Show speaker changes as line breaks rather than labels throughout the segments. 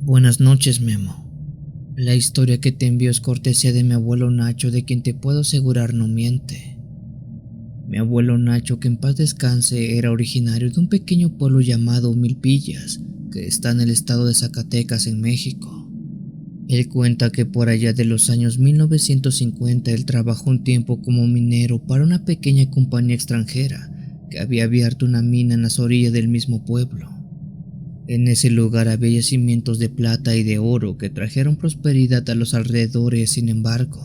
Buenas noches, Memo. La historia que te envío es cortesía de mi abuelo Nacho, de quien te puedo asegurar no miente. Mi abuelo Nacho, que en paz descanse, era originario de un pequeño pueblo llamado Milpillas, que está en el estado de Zacatecas, en México. Él cuenta que por allá de los años 1950 él trabajó un tiempo como minero para una pequeña compañía extranjera que había abierto una mina en las orillas del mismo pueblo. En ese lugar había yacimientos de plata y de oro que trajeron prosperidad a los alrededores. Sin embargo,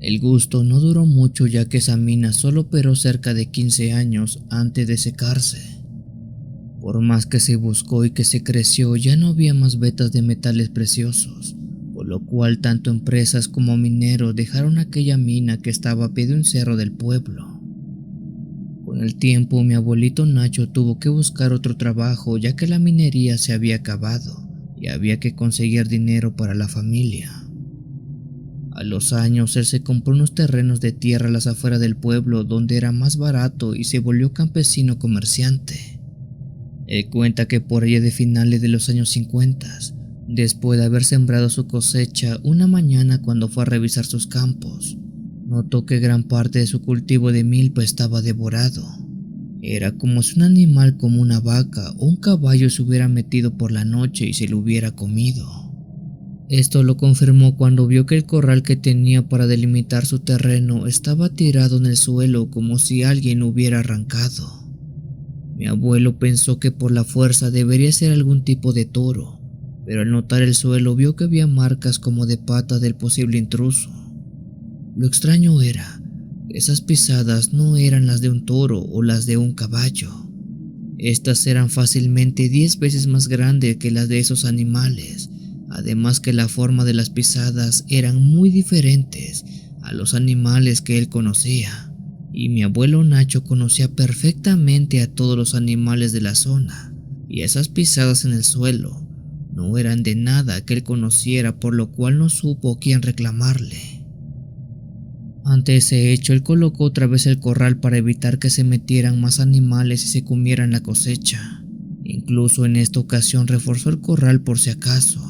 el gusto no duró mucho, ya que esa mina solo operó cerca de 15 años antes de secarse. Por más que se buscó y que se creció, ya no había más vetas de metales preciosos, por lo cual tanto empresas como mineros dejaron aquella mina que estaba a pie de un cerro del pueblo. Con el tiempo, mi abuelito Nacho tuvo que buscar otro trabajo, ya que la minería se había acabado y había que conseguir dinero para la familia. A los años, él se compró unos terrenos de tierra a las afueras del pueblo, donde era más barato, y se volvió campesino comerciante. Él cuenta que por allá de finales de los años 50, después de haber sembrado su cosecha, una mañana cuando fue a revisar sus campos, notó que gran parte de su cultivo de milpa estaba devorado. Era como si un animal como una vaca o un caballo se hubiera metido por la noche y se lo hubiera comido. Esto lo confirmó cuando vio que el corral que tenía para delimitar su terreno estaba tirado en el suelo, como si alguien lo hubiera arrancado. Mi abuelo pensó que por la fuerza debería ser algún tipo de toro, pero al notar el suelo vio que había marcas como de patas del posible intruso. Lo extraño era que esas pisadas no eran las de un toro o las de un caballo. Estas eran fácilmente 10 veces más grandes que las de esos animales, además que la forma de las pisadas eran muy diferentes a los animales que él conocía, y mi abuelo Nacho conocía perfectamente a todos los animales de la zona, y esas pisadas en el suelo no eran de nada que él conociera, por lo cual no supo quién reclamarle. Ante ese hecho, él colocó otra vez el corral para evitar que se metieran más animales y se comieran la cosecha. Incluso en esta ocasión reforzó el corral por si acaso.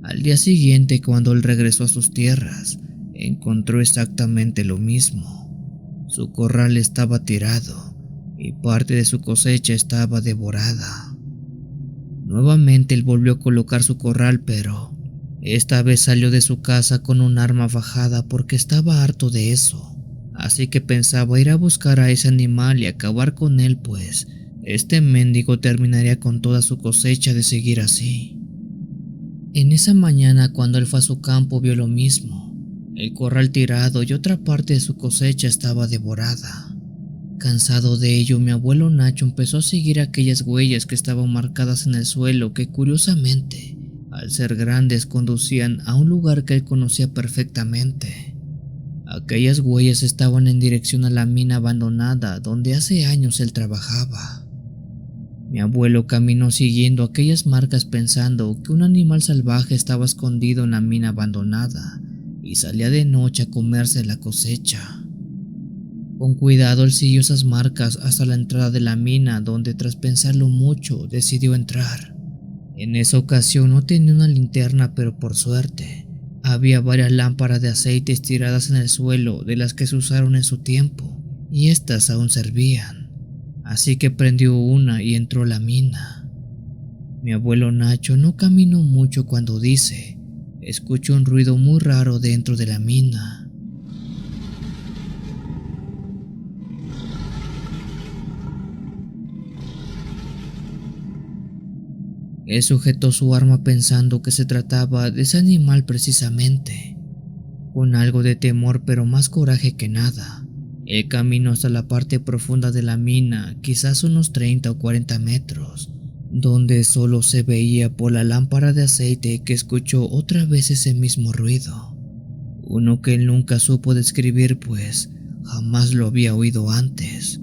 Al día siguiente, cuando él regresó a sus tierras, encontró exactamente lo mismo. Su corral estaba tirado y parte de su cosecha estaba devorada. Nuevamente él volvió a colocar su corral, pero esta vez salió de su casa con un arma fajada porque estaba harto de eso. Así que pensaba ir a buscar a ese animal y acabar con él, pues este mendigo terminaría con toda su cosecha de seguir así. En esa mañana, cuando él fue a su campo, vio lo mismo. El corral tirado y otra parte de su cosecha estaba devorada. Cansado de ello, mi abuelo Nacho empezó a seguir aquellas huellas que estaban marcadas en el suelo, que curiosamente, al ser grandes, conducían a un lugar que él conocía perfectamente. Aquellas huellas estaban en dirección a la mina abandonada donde hace años él trabajaba. Mi abuelo caminó siguiendo aquellas marcas, pensando que un animal salvaje estaba escondido en la mina abandonada y salía de noche a comerse la cosecha. Con cuidado él siguió esas marcas hasta la entrada de la mina, donde tras pensarlo mucho decidió entrar. En esa ocasión no tenía una linterna, pero por suerte había varias lámparas de aceite tiradas en el suelo, de las que se usaron en su tiempo, y estas aún servían. Así que prendió una y entró a la mina. Mi abuelo Nacho no caminó mucho cuando dice: escuchó un ruido muy raro dentro de la mina. Él sujetó su arma pensando que se trataba de ese animal precisamente. Con algo de temor, pero más coraje que nada, él caminó hasta la parte profunda de la mina, quizás unos 30 o 40 metros, donde solo se veía por la lámpara de aceite que escuchó otra vez ese mismo ruido. Uno que él nunca supo describir, pues jamás lo había oído antes.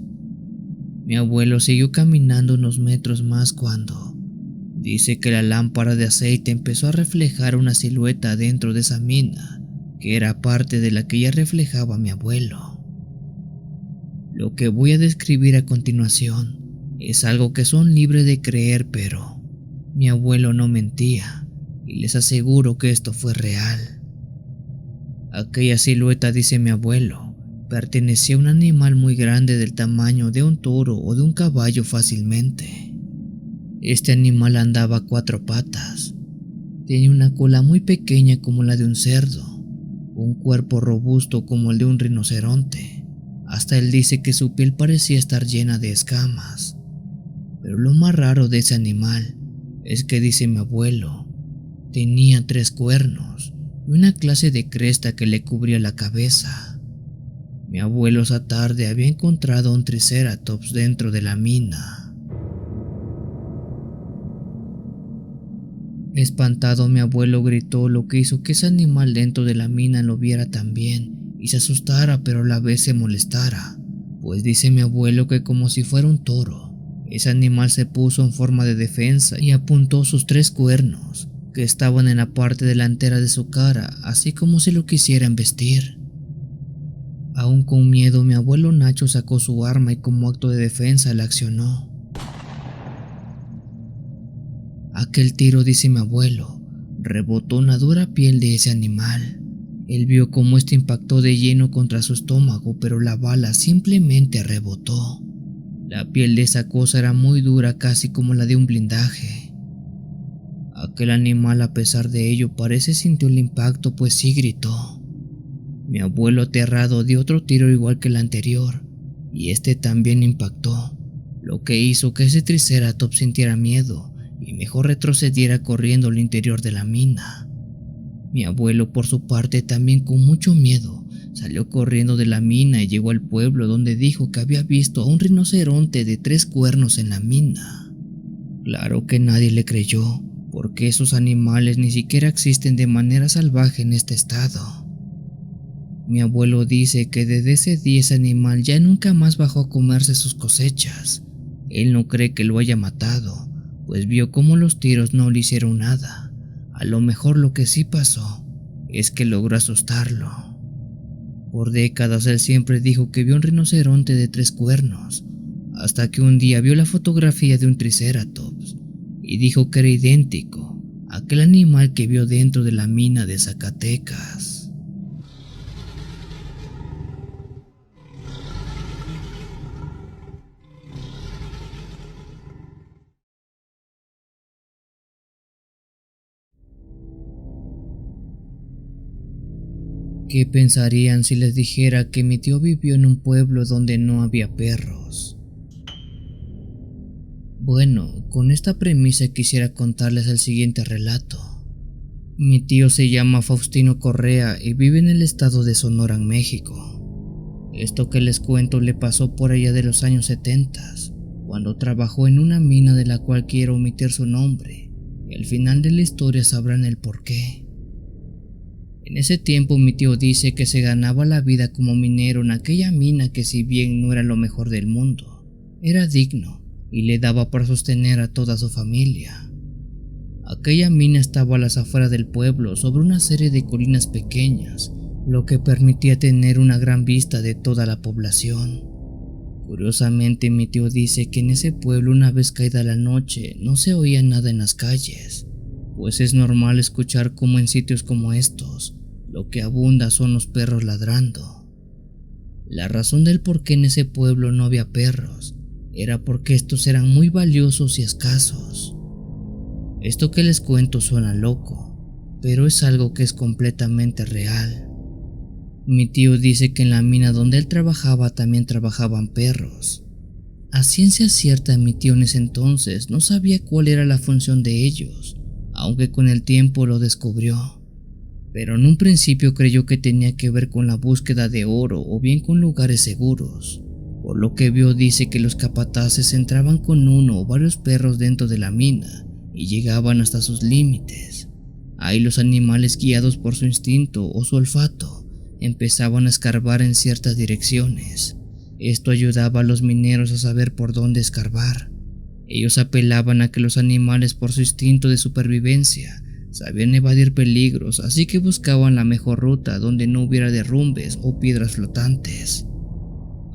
Mi abuelo siguió caminando unos metros más cuando dice que la lámpara de aceite empezó a reflejar una silueta dentro de esa mina, que era parte de la que ya reflejaba mi abuelo. Lo que voy a describir a continuación es algo que son libres de creer, pero mi abuelo no mentía. y les aseguro que esto fue real. Aquella silueta, dice mi abuelo, pertenecía a un animal muy grande del tamaño de un toro o de un caballo fácilmente. Este animal andaba a 4 patas. Tenía una cola muy pequeña como la de un cerdo, un cuerpo robusto como el de un rinoceronte. Hasta él dice que su piel parecía estar llena de escamas. Pero lo más raro de ese animal es que, dice mi abuelo, tenía 3 cuernos y una clase de cresta que le cubría la cabeza. Mi abuelo esa tarde había encontrado un triceratops dentro de la mina. Espantado, mi abuelo gritó, lo que hizo que ese animal dentro de la mina lo viera también y se asustara, pero a la vez se molestara, pues dice mi abuelo que como si fuera un toro, ese animal se puso en forma de defensa y apuntó sus 3 cuernos, que estaban en la parte delantera de su cara, así como si lo quisiera embestir. Aún con miedo, mi abuelo Nacho sacó su arma y como acto de defensa la accionó. Aquel tiro, dice mi abuelo, rebotó en la dura piel de ese animal. Él vio cómo este impactó de lleno contra su estómago, pero la bala simplemente rebotó. La piel de esa cosa era muy dura, casi como la de un blindaje. Aquel animal, a pesar de ello, parece sintió el impacto, pues sí gritó. Mi abuelo, aterrado, dio otro tiro igual que el anterior, y este también impactó, lo que hizo que ese triceratops sintiera miedo y mejor retrocediera corriendo al interior de la mina. Mi abuelo, por su parte, también con mucho miedo, salió corriendo de la mina y llegó al pueblo, donde dijo que había visto a un rinoceronte de 3 cuernos en la mina. Claro que nadie le creyó, porque esos animales ni siquiera existen de manera salvaje en este estado. Mi abuelo dice que desde ese día ese animal ya nunca más bajó a comerse sus cosechas. Él no cree que lo haya matado, pues vio cómo los tiros no le hicieron nada. A lo mejor lo que sí pasó es que logró asustarlo. Por décadas él siempre dijo que vio un rinoceronte de 3 cuernos, hasta que un día vio la fotografía de un triceratops y dijo que era idéntico a aquel animal que vio dentro de la mina de Zacatecas. ¿Qué pensarían si les dijera que mi tío vivió en un pueblo donde no había perros? Bueno, con esta premisa quisiera contarles el siguiente relato. Mi tío se llama Faustino Correa y vive en el estado de Sonora, en México. Esto que les cuento le pasó por allá de los años 70, cuando trabajó en una mina de la cual quiero omitir su nombre, y al final de la historia sabrán el porqué. En ese tiempo mi tío dice que se ganaba la vida como minero en aquella mina que, si bien no era lo mejor del mundo, era digno y le daba para sostener a toda su familia. Aquella mina estaba a las afueras del pueblo, sobre una serie de colinas pequeñas, lo que permitía tener una gran vista de toda la población. Curiosamente, mi tío dice que en ese pueblo, una vez caída la noche, no se oía nada en las calles, pues es normal escuchar cómo en sitios como estos, lo que abunda son los perros ladrando. La razón del por qué en ese pueblo no había perros era porque estos eran muy valiosos y escasos. Esto que les cuento suena loco, pero es algo que es completamente real. Mi tío dice que en la mina donde él trabajaba también trabajaban perros. A ciencia cierta, mi tío en ese entonces no sabía cuál era la función de ellos, aunque con el tiempo lo descubrió. Pero en un principio creyó que tenía que ver con la búsqueda de oro o bien con lugares seguros. Por lo que vio, dice que los capataces entraban con uno o varios perros dentro de la mina y llegaban hasta sus límites. Ahí los animales, guiados por su instinto o su olfato, empezaban a escarbar en ciertas direcciones. Esto ayudaba a los mineros a saber por dónde escarbar. Ellos apelaban a que los animales, por su instinto de supervivencia, sabían evadir peligros, así que buscaban la mejor ruta donde no hubiera derrumbes o piedras flotantes.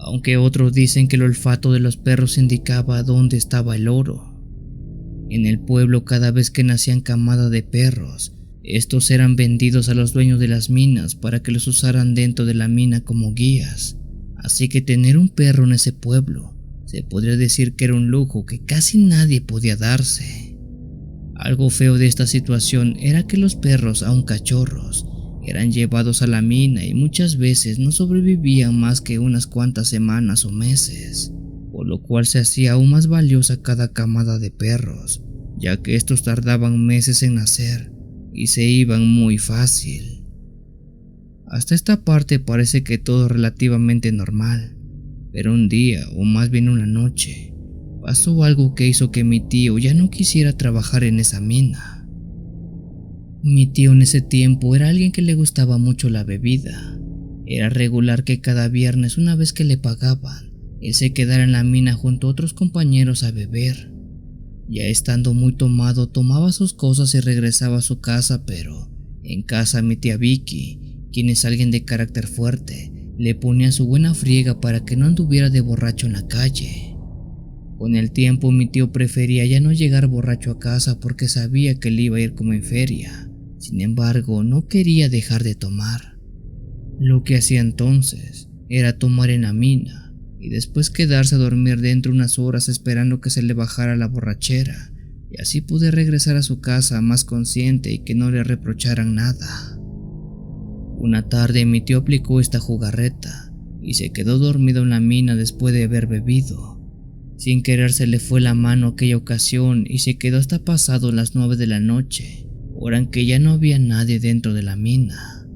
Aunque otros dicen que el olfato de los perros indicaba dónde estaba el oro. En el pueblo, cada vez que nacían camada de perros, estos eran vendidos a los dueños de las minas para que los usaran dentro de la mina como guías. Así que tener un perro en ese pueblo se podría decir que era un lujo que casi nadie podía darse. Algo feo de esta situación era que los perros, aun cachorros, eran llevados a la mina y muchas veces no sobrevivían más que unas cuantas semanas o meses, por lo cual se hacía aún más valiosa cada camada de perros, ya que estos tardaban meses en nacer y se iban muy fácil. Hasta esta parte parece que todo es relativamente normal, pero un día, o más bien una noche, pasó algo que hizo que mi tío ya no quisiera trabajar en esa mina. Mi tío en ese tiempo era alguien que le gustaba mucho la bebida. Era regular que cada viernes, una vez que le pagaban, él se quedara en la mina junto a otros compañeros a beber. Ya estando muy tomado, tomaba sus cosas y regresaba a su casa, pero en casa mi tía Vicky, quien es alguien de carácter fuerte, le ponía su buena friega para que no anduviera de borracho en la calle. Con el tiempo mi tío prefería ya no llegar borracho a casa porque sabía que le iba a ir como en feria. Sin embargo, no quería dejar de tomar. Lo que hacía entonces era tomar en la mina y después quedarse a dormir dentro unas horas esperando que se le bajara la borrachera, y así pude regresar a su casa más consciente y que no le reprocharan nada. Una tarde mi tío aplicó esta jugarreta y se quedó dormido en la mina después de haber bebido. Sin querer se le fue la mano aquella ocasión y se quedó hasta pasado las 9 de la noche, hora en que ya no había nadie dentro de la mina.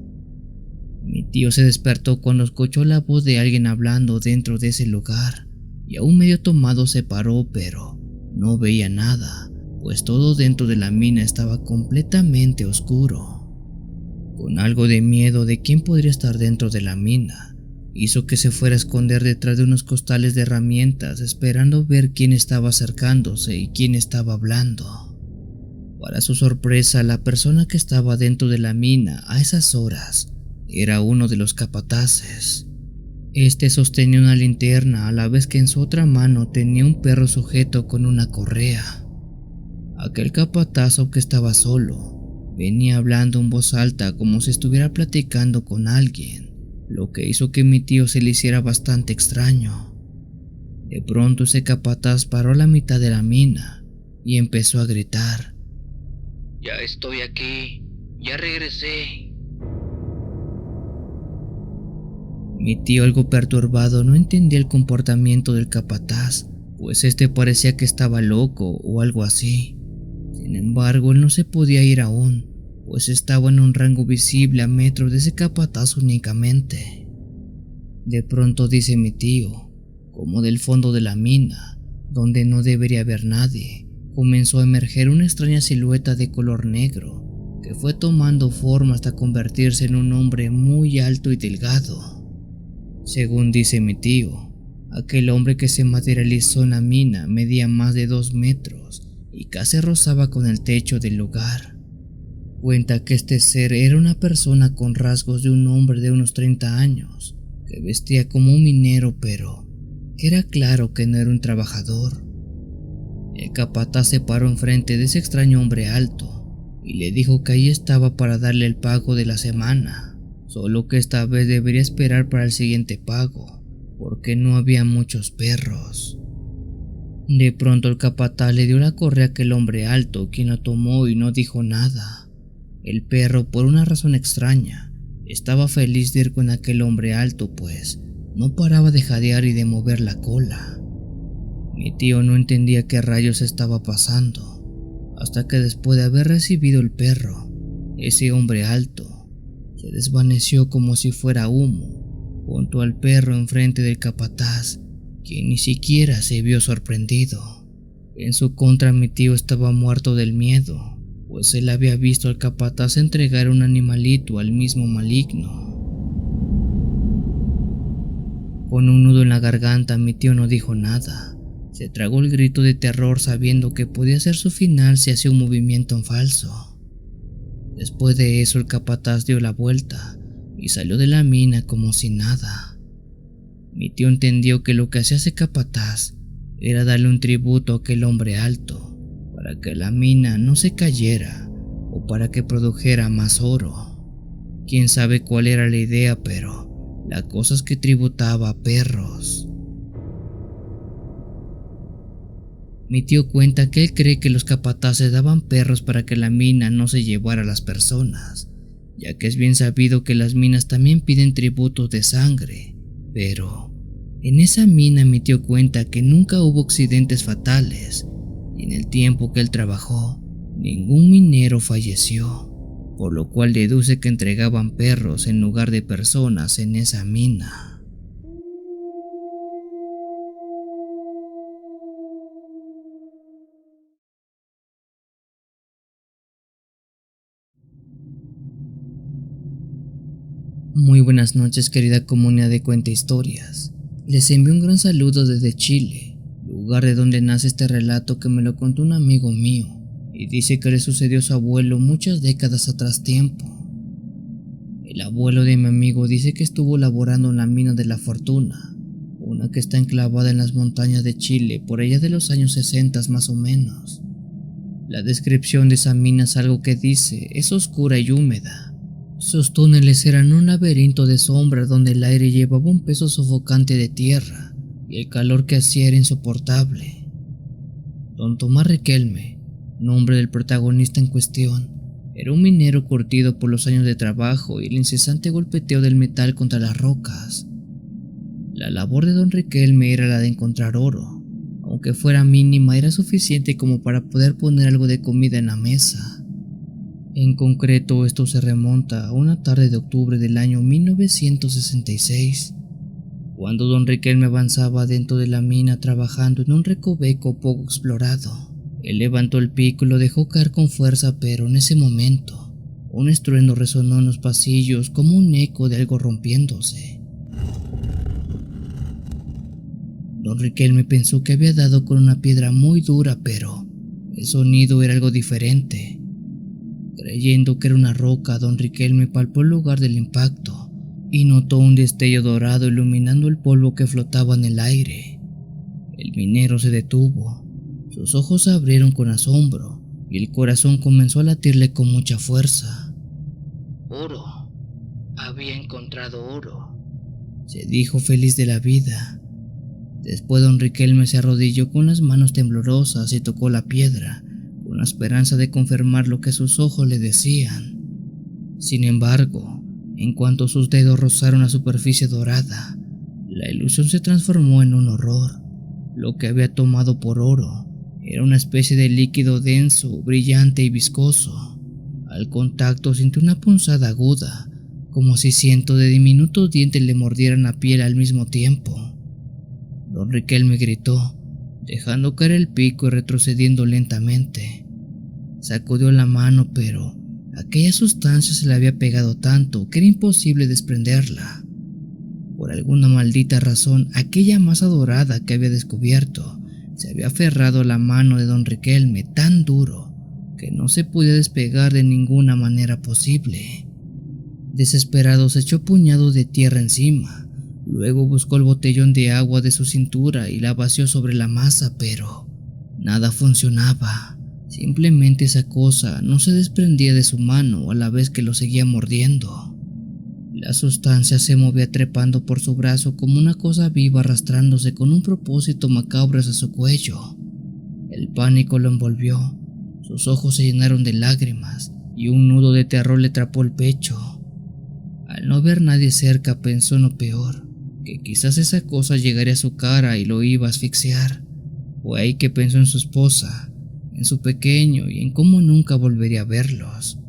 Mi tío se despertó cuando escuchó la voz de alguien hablando dentro de ese lugar y aún medio tomado se paró, pero no veía nada, pues todo dentro de la mina estaba completamente oscuro. Con algo de miedo de quién podría estar dentro de la mina, hizo que se fuera a esconder detrás de unos costales de herramientas esperando ver quién estaba acercándose y quién estaba hablando. Para su sorpresa, la persona que estaba dentro de la mina a esas horas era uno de los capataces. Este sostenía una linterna a la vez que en su otra mano tenía un perro sujeto con una correa. Aquel capataz, que estaba solo, venía hablando en voz alta como si estuviera platicando con alguien, lo que hizo que mi tío se le hiciera bastante extraño. De pronto ese capataz paró a la mitad de la mina y empezó a gritar:
Ya estoy aquí, ya regresé.
Mi tío, algo perturbado, no entendía el comportamiento del capataz, pues este parecía que estaba loco o algo así. Sin embargo, él no se podía ir aún, pues estaba en un rango visible a metros de ese capataz únicamente. De pronto, dice mi tío, como del fondo de la mina, donde no debería haber nadie, comenzó a emerger una extraña silueta de color negro, que fue tomando forma hasta convertirse en un hombre muy alto y delgado. Según dice mi tío, aquel hombre que se materializó en la mina medía más de 2 metros y casi rozaba con el techo del lugar. Cuenta que este ser era una persona con rasgos de un hombre de unos 30 años, que vestía como un minero, pero que era claro que no era un trabajador. El capataz se paró enfrente de ese extraño hombre alto y le dijo que ahí estaba para darle el pago de la semana, solo que esta vez debería esperar para el siguiente pago, porque no había muchos perros. De pronto el capataz le dio la correa a aquel hombre alto, quien la tomó y no dijo nada. El perro, por una razón extraña, estaba feliz de ir con aquel hombre alto, pues no paraba de jadear y de mover la cola. Mi tío no entendía qué rayos estaba pasando, hasta que después de haber recibido el perro, ese hombre alto se desvaneció como si fuera humo, junto al perro enfrente del capataz, quien ni siquiera se vio sorprendido. En su contra, mi tío estaba muerto del miedo, pues él había visto al capataz entregar un animalito al mismo maligno. Con un nudo en la garganta, mi tío no dijo nada. Se tragó el grito de terror sabiendo que podía ser su final si hacía un movimiento en falso. Después de eso, el capataz dio la vuelta y salió de la mina como si nada. Mi tío entendió que lo que hacía ese capataz era darle un tributo a aquel hombre alto, para que la mina no se cayera o para que produjera más oro. Quién sabe cuál era la idea, pero la cosa es que tributaba a perros. Mi tío cuenta que él cree que los capataces daban perros para que la mina no se llevara a las personas, ya que es bien sabido que las minas también piden tributos de sangre, pero en esa mina mi tío cuenta que nunca hubo accidentes fatales y en el tiempo que él trabajó, ningún minero falleció, por lo cual deduce que entregaban perros en lugar de personas en esa mina. Muy buenas noches, querida comunidad de Cuenta Historias. Les envío un gran saludo desde Chile, lugar de donde nace este relato que me lo contó un amigo mío y dice que le sucedió a su abuelo muchas décadas atrás tiempo. El abuelo de mi amigo dice que estuvo laborando en la mina de la Fortuna, una que está enclavada en las montañas de Chile por allá de los años 60 más o menos. La descripción de esa mina es algo que dice es oscura y húmeda. Sus túneles eran un laberinto de sombras donde el aire llevaba un peso sofocante de tierra y el calor que hacía era insoportable. Don Tomás Riquelme, nombre del protagonista en cuestión, era un minero curtido por los años de trabajo y el incesante golpeteo del metal contra las rocas. La labor de don Riquelme era la de encontrar oro, aunque fuera mínima era suficiente como para poder poner algo de comida en la mesa. En concreto, esto se remonta a una tarde de octubre del año 1966, cuando don Riquelme avanzaba dentro de la mina trabajando en un recoveco poco explorado. Él levantó el pico y lo dejó caer con fuerza, pero en ese momento, un estruendo resonó en los pasillos como un eco de algo rompiéndose. Don Riquelme pensó que había dado con una piedra muy dura, pero el sonido era algo diferente. Creyendo que era una roca, don Riquelme palpó el lugar del impacto y notó un destello dorado iluminando el polvo que flotaba en el aire. El minero se detuvo, sus ojos se abrieron con asombro y el corazón comenzó a latirle con mucha fuerza.
Oro. Había encontrado oro.
Se dijo feliz de la vida. Después don Riquelme se arrodilló con las manos temblorosas y tocó la piedra, con la esperanza de confirmar lo que sus ojos le decían. Sin embargo, en cuanto sus dedos rozaron la superficie dorada, la ilusión se transformó en un horror. Lo que había tomado por oro era una especie de líquido denso, brillante y viscoso. Al contacto sintió una punzada aguda, como si cientos de diminutos dientes le mordieran la piel al mismo tiempo. Don Riquelme gritó, dejando caer el pico y retrocediendo lentamente. Sacudió la mano, pero aquella sustancia se le había pegado tanto que era imposible desprenderla. Por alguna maldita razón, aquella masa dorada que había descubierto se había aferrado a la mano de don Riquelme tan duro que no se podía despegar de ninguna manera posible. Desesperado se echó puñados de tierra encima. Luego buscó el botellón de agua de su cintura y la vació sobre la masa, pero nada funcionaba. Simplemente esa cosa no se desprendía de su mano a la vez que lo seguía mordiendo. La sustancia se movía trepando por su brazo como una cosa viva arrastrándose con un propósito macabro hacia su cuello. El pánico lo envolvió, sus ojos se llenaron de lágrimas y un nudo de terror le atrapó el pecho. Al no ver nadie cerca pensó en lo peor, que quizás esa cosa llegaría a su cara y lo iba a asfixiar. Fue ahí que pensó en su esposa, en su pequeño y en cómo nunca volvería a verlos.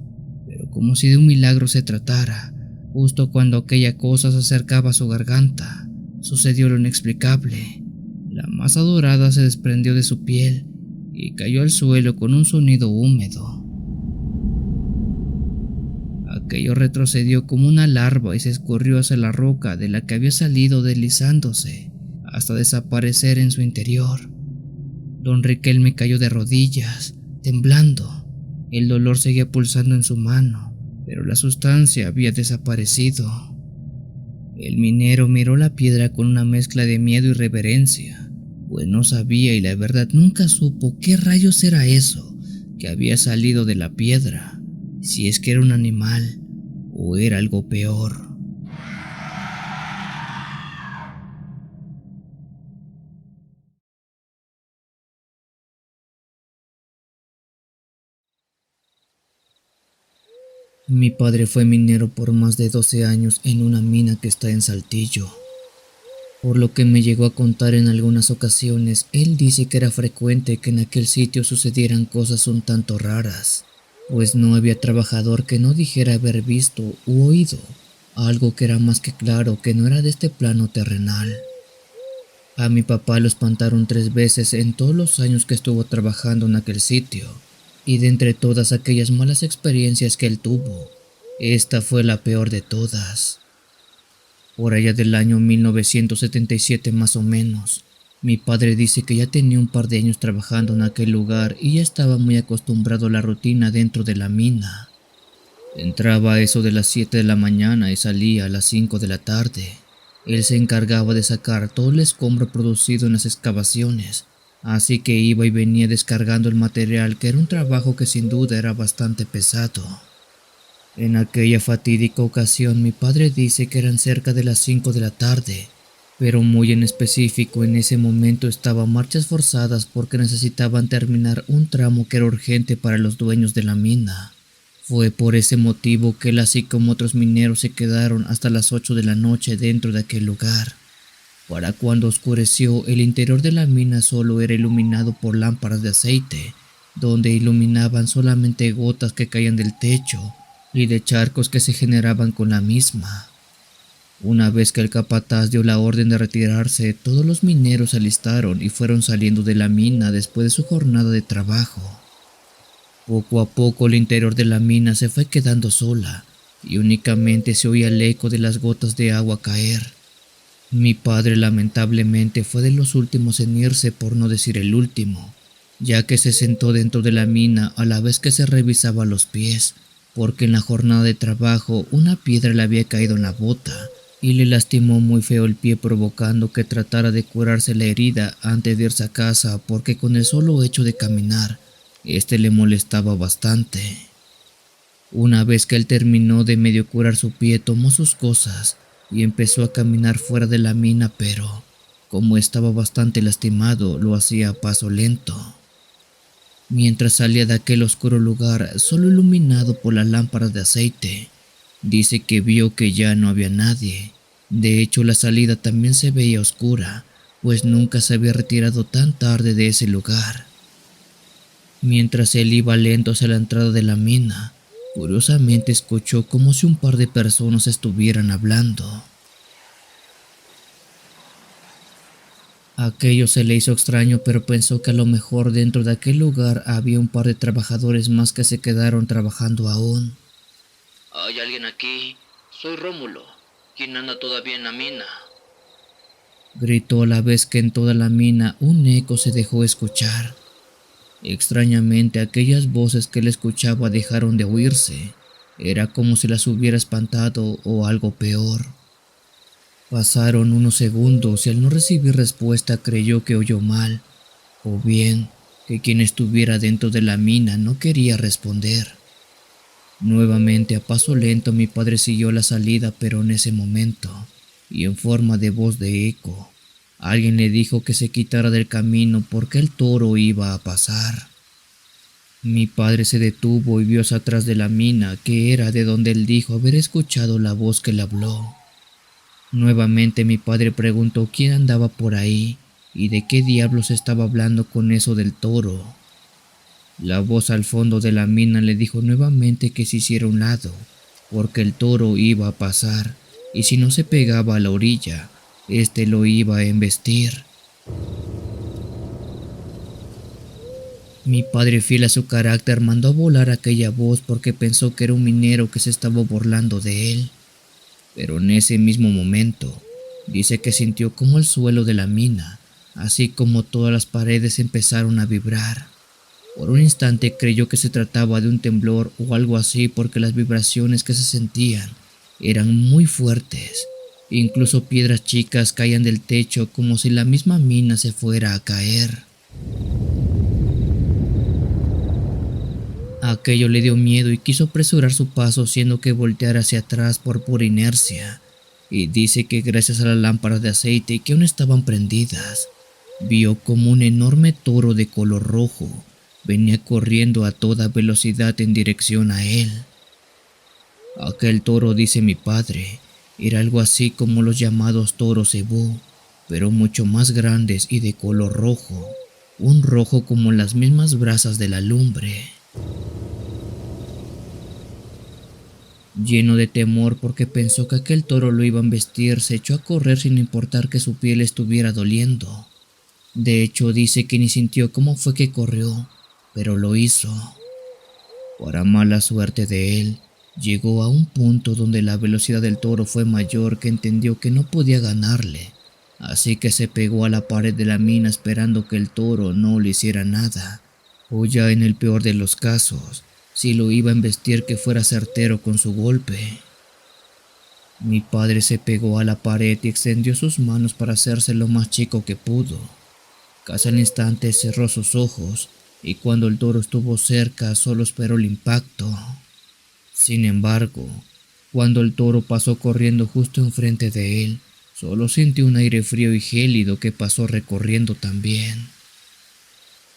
Pero como si de un milagro se tratara, justo cuando aquella cosa se acercaba a su garganta, sucedió lo inexplicable. La masa dorada se desprendió de su piel y cayó al suelo con un sonido húmedo. Aquello retrocedió como una larva y se escurrió hacia la roca de la que había salido deslizándose hasta desaparecer en su interior. Don Riquelme cayó de rodillas, temblando. El dolor seguía pulsando en su mano, pero la sustancia había desaparecido. El minero miró la piedra con una mezcla de miedo y reverencia, pues no sabía y la verdad nunca supo qué rayos era eso que había salido de la piedra, si es que era un animal o era algo peor. Mi padre fue minero por más de 12 años en una mina que está en Saltillo. Por lo que me llegó a contar en algunas ocasiones, él dice que era frecuente que en aquel sitio sucedieran cosas un tanto raras, pues no había trabajador que no dijera haber visto u oído algo que era más que claro que no era de este plano terrenal. A mi papá lo espantaron 3 veces en todos los años que estuvo trabajando en aquel sitio, y de entre todas aquellas malas experiencias que él tuvo, esta fue la peor de todas. Por allá del año 1977 más o menos, mi padre dice que ya tenía un par de años trabajando en aquel lugar y ya estaba muy acostumbrado a la rutina dentro de la mina. Entraba a eso de las 7 de la mañana y salía a las 5 de la tarde. Él se encargaba de sacar todo el escombro producido en las excavaciones, así que iba y venía descargando el material, que era un trabajo que sin duda era bastante pesado. En aquella fatídica ocasión mi padre dice que eran cerca de las 5 de la tarde, pero muy en específico en ese momento estaban marchas forzadas porque necesitaban terminar un tramo que era urgente para los dueños de la mina. Fue por ese motivo que él, así como otros mineros, se quedaron hasta las 8 de la noche dentro de aquel lugar. Para cuando oscureció, el interior de la mina solo era iluminado por lámparas de aceite, donde iluminaban solamente gotas que caían del techo y de charcos que se generaban con la misma. Una vez que el capataz dio la orden de retirarse, todos los mineros se alistaron y fueron saliendo de la mina después de su jornada de trabajo. Poco a poco el interior de la mina se fue quedando sola y únicamente se oía el eco de las gotas de agua caer. Mi padre lamentablemente fue de los últimos en irse, por no decir el último, ya que se sentó dentro de la mina a la vez que se revisaba los pies, porque en la jornada de trabajo una piedra le había caído en la bota y le lastimó muy feo el pie, provocando que tratara de curarse la herida antes de irse a casa, porque con el solo hecho de caminar, este le molestaba bastante. Una vez que él terminó de medio curar su pie, tomó sus cosas y empezó a caminar fuera de la mina, pero como estaba bastante lastimado, lo hacía a paso lento. Mientras salía de aquel oscuro lugar, solo iluminado por las lámparas de aceite, dice que vio que ya no había nadie. De hecho, la salida también se veía oscura, pues nunca se había retirado tan tarde de ese lugar. Mientras él iba lento hacia la entrada de la mina, curiosamente escuchó como si un par de personas estuvieran hablando. Aquello se le hizo extraño, pero pensó que a lo mejor dentro de aquel lugar había un par de trabajadores más que se quedaron trabajando aún.
¿Hay alguien aquí? Soy Rómulo. ¿Quién anda todavía en la mina?
Gritó a la vez que en toda la mina un eco se dejó escuchar. Extrañamente, aquellas voces que él escuchaba dejaron de oírse. Era como si las hubiera espantado o algo peor. Pasaron unos segundos y al no recibir respuesta creyó que oyó mal, o bien que quien estuviera dentro de la mina no quería responder. Nuevamente, a paso lento, mi padre siguió la salida, pero en ese momento, y en forma de voz de eco, alguien le dijo que se quitara del camino porque el toro iba a pasar. Mi padre se detuvo y vio hacia atrás de la mina, que era de donde él dijo haber escuchado la voz que le habló. Nuevamente mi padre preguntó quién andaba por ahí y de qué diablos estaba hablando con eso del toro. La voz al fondo de la mina le dijo nuevamente que se hiciera a un lado, porque el toro iba a pasar, y si no se pegaba a la orilla, este lo iba a embestir. Mi padre, fiel a su carácter, mandó a volar aquella voz porque pensó que era un minero que se estaba burlando de él. Pero en ese mismo momento, dice que sintió como el suelo de la mina, así como todas las paredes, empezaron a vibrar. Por un instante creyó que se trataba de un temblor o algo así, porque las vibraciones que se sentían eran muy fuertes. Incluso piedras chicas caían del techo como si la misma mina se fuera a caer. Aquello le dio miedo y quiso apresurar su paso, haciendo que volteara hacia atrás por pura inercia. Y dice que gracias a las lámparas de aceite que aún estaban prendidas, vio como un enorme toro de color rojo venía corriendo a toda velocidad en dirección a él. Aquel toro, dice mi padre, era algo así como los llamados toros cebú, pero mucho más grandes y de color rojo, un rojo como las mismas brasas de la lumbre. Lleno de temor porque pensó que aquel toro lo iba a embestir, se echó a correr sin importar que su piel estuviera doliendo. De hecho, dice que ni sintió cómo fue que corrió, pero lo hizo. Para mala suerte de él, llegó a un punto donde la velocidad del toro fue mayor, que entendió que no podía ganarle, así que se pegó a la pared de la mina esperando que el toro no le hiciera nada, o ya en el peor de los casos, si lo iba a embestir, que fuera certero con su golpe. Mi padre se pegó a la pared y extendió sus manos para hacerse lo más chico que pudo. Casi al instante cerró sus ojos y cuando el toro estuvo cerca solo esperó el impacto. Sin embargo, cuando el toro pasó corriendo justo enfrente de él, solo sintió un aire frío y gélido que pasó recorriendo también.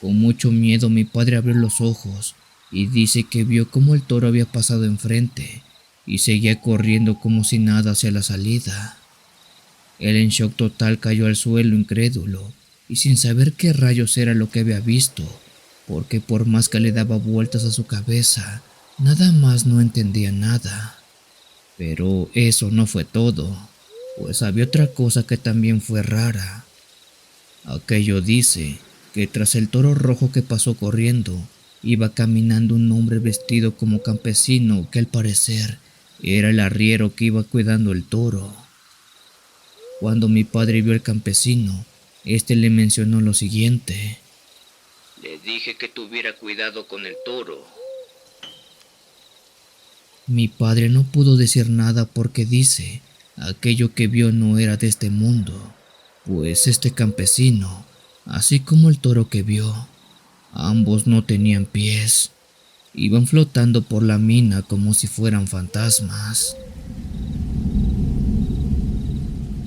Con mucho miedo mi padre abrió los ojos y dice que vio cómo el toro había pasado enfrente y seguía corriendo como si nada hacia la salida. Él en shock total cayó al suelo incrédulo y sin saber qué rayos era lo que había visto, porque por más que le daba vueltas a su cabeza, nada más no entendía nada. Pero eso no fue todo, pues había otra cosa que también fue rara. Aquello dice que tras el toro rojo que pasó corriendo, iba caminando un hombre vestido como campesino que al parecer era el arriero que iba cuidando el toro. Cuando mi padre vio al campesino, este le mencionó lo siguiente:
Le dije que tuviera cuidado con el toro.
Mi padre no pudo decir nada porque dice, aquello que vio no era de este mundo, pues este campesino, así como el toro que vio, ambos no tenían pies, iban flotando por la mina como si fueran fantasmas.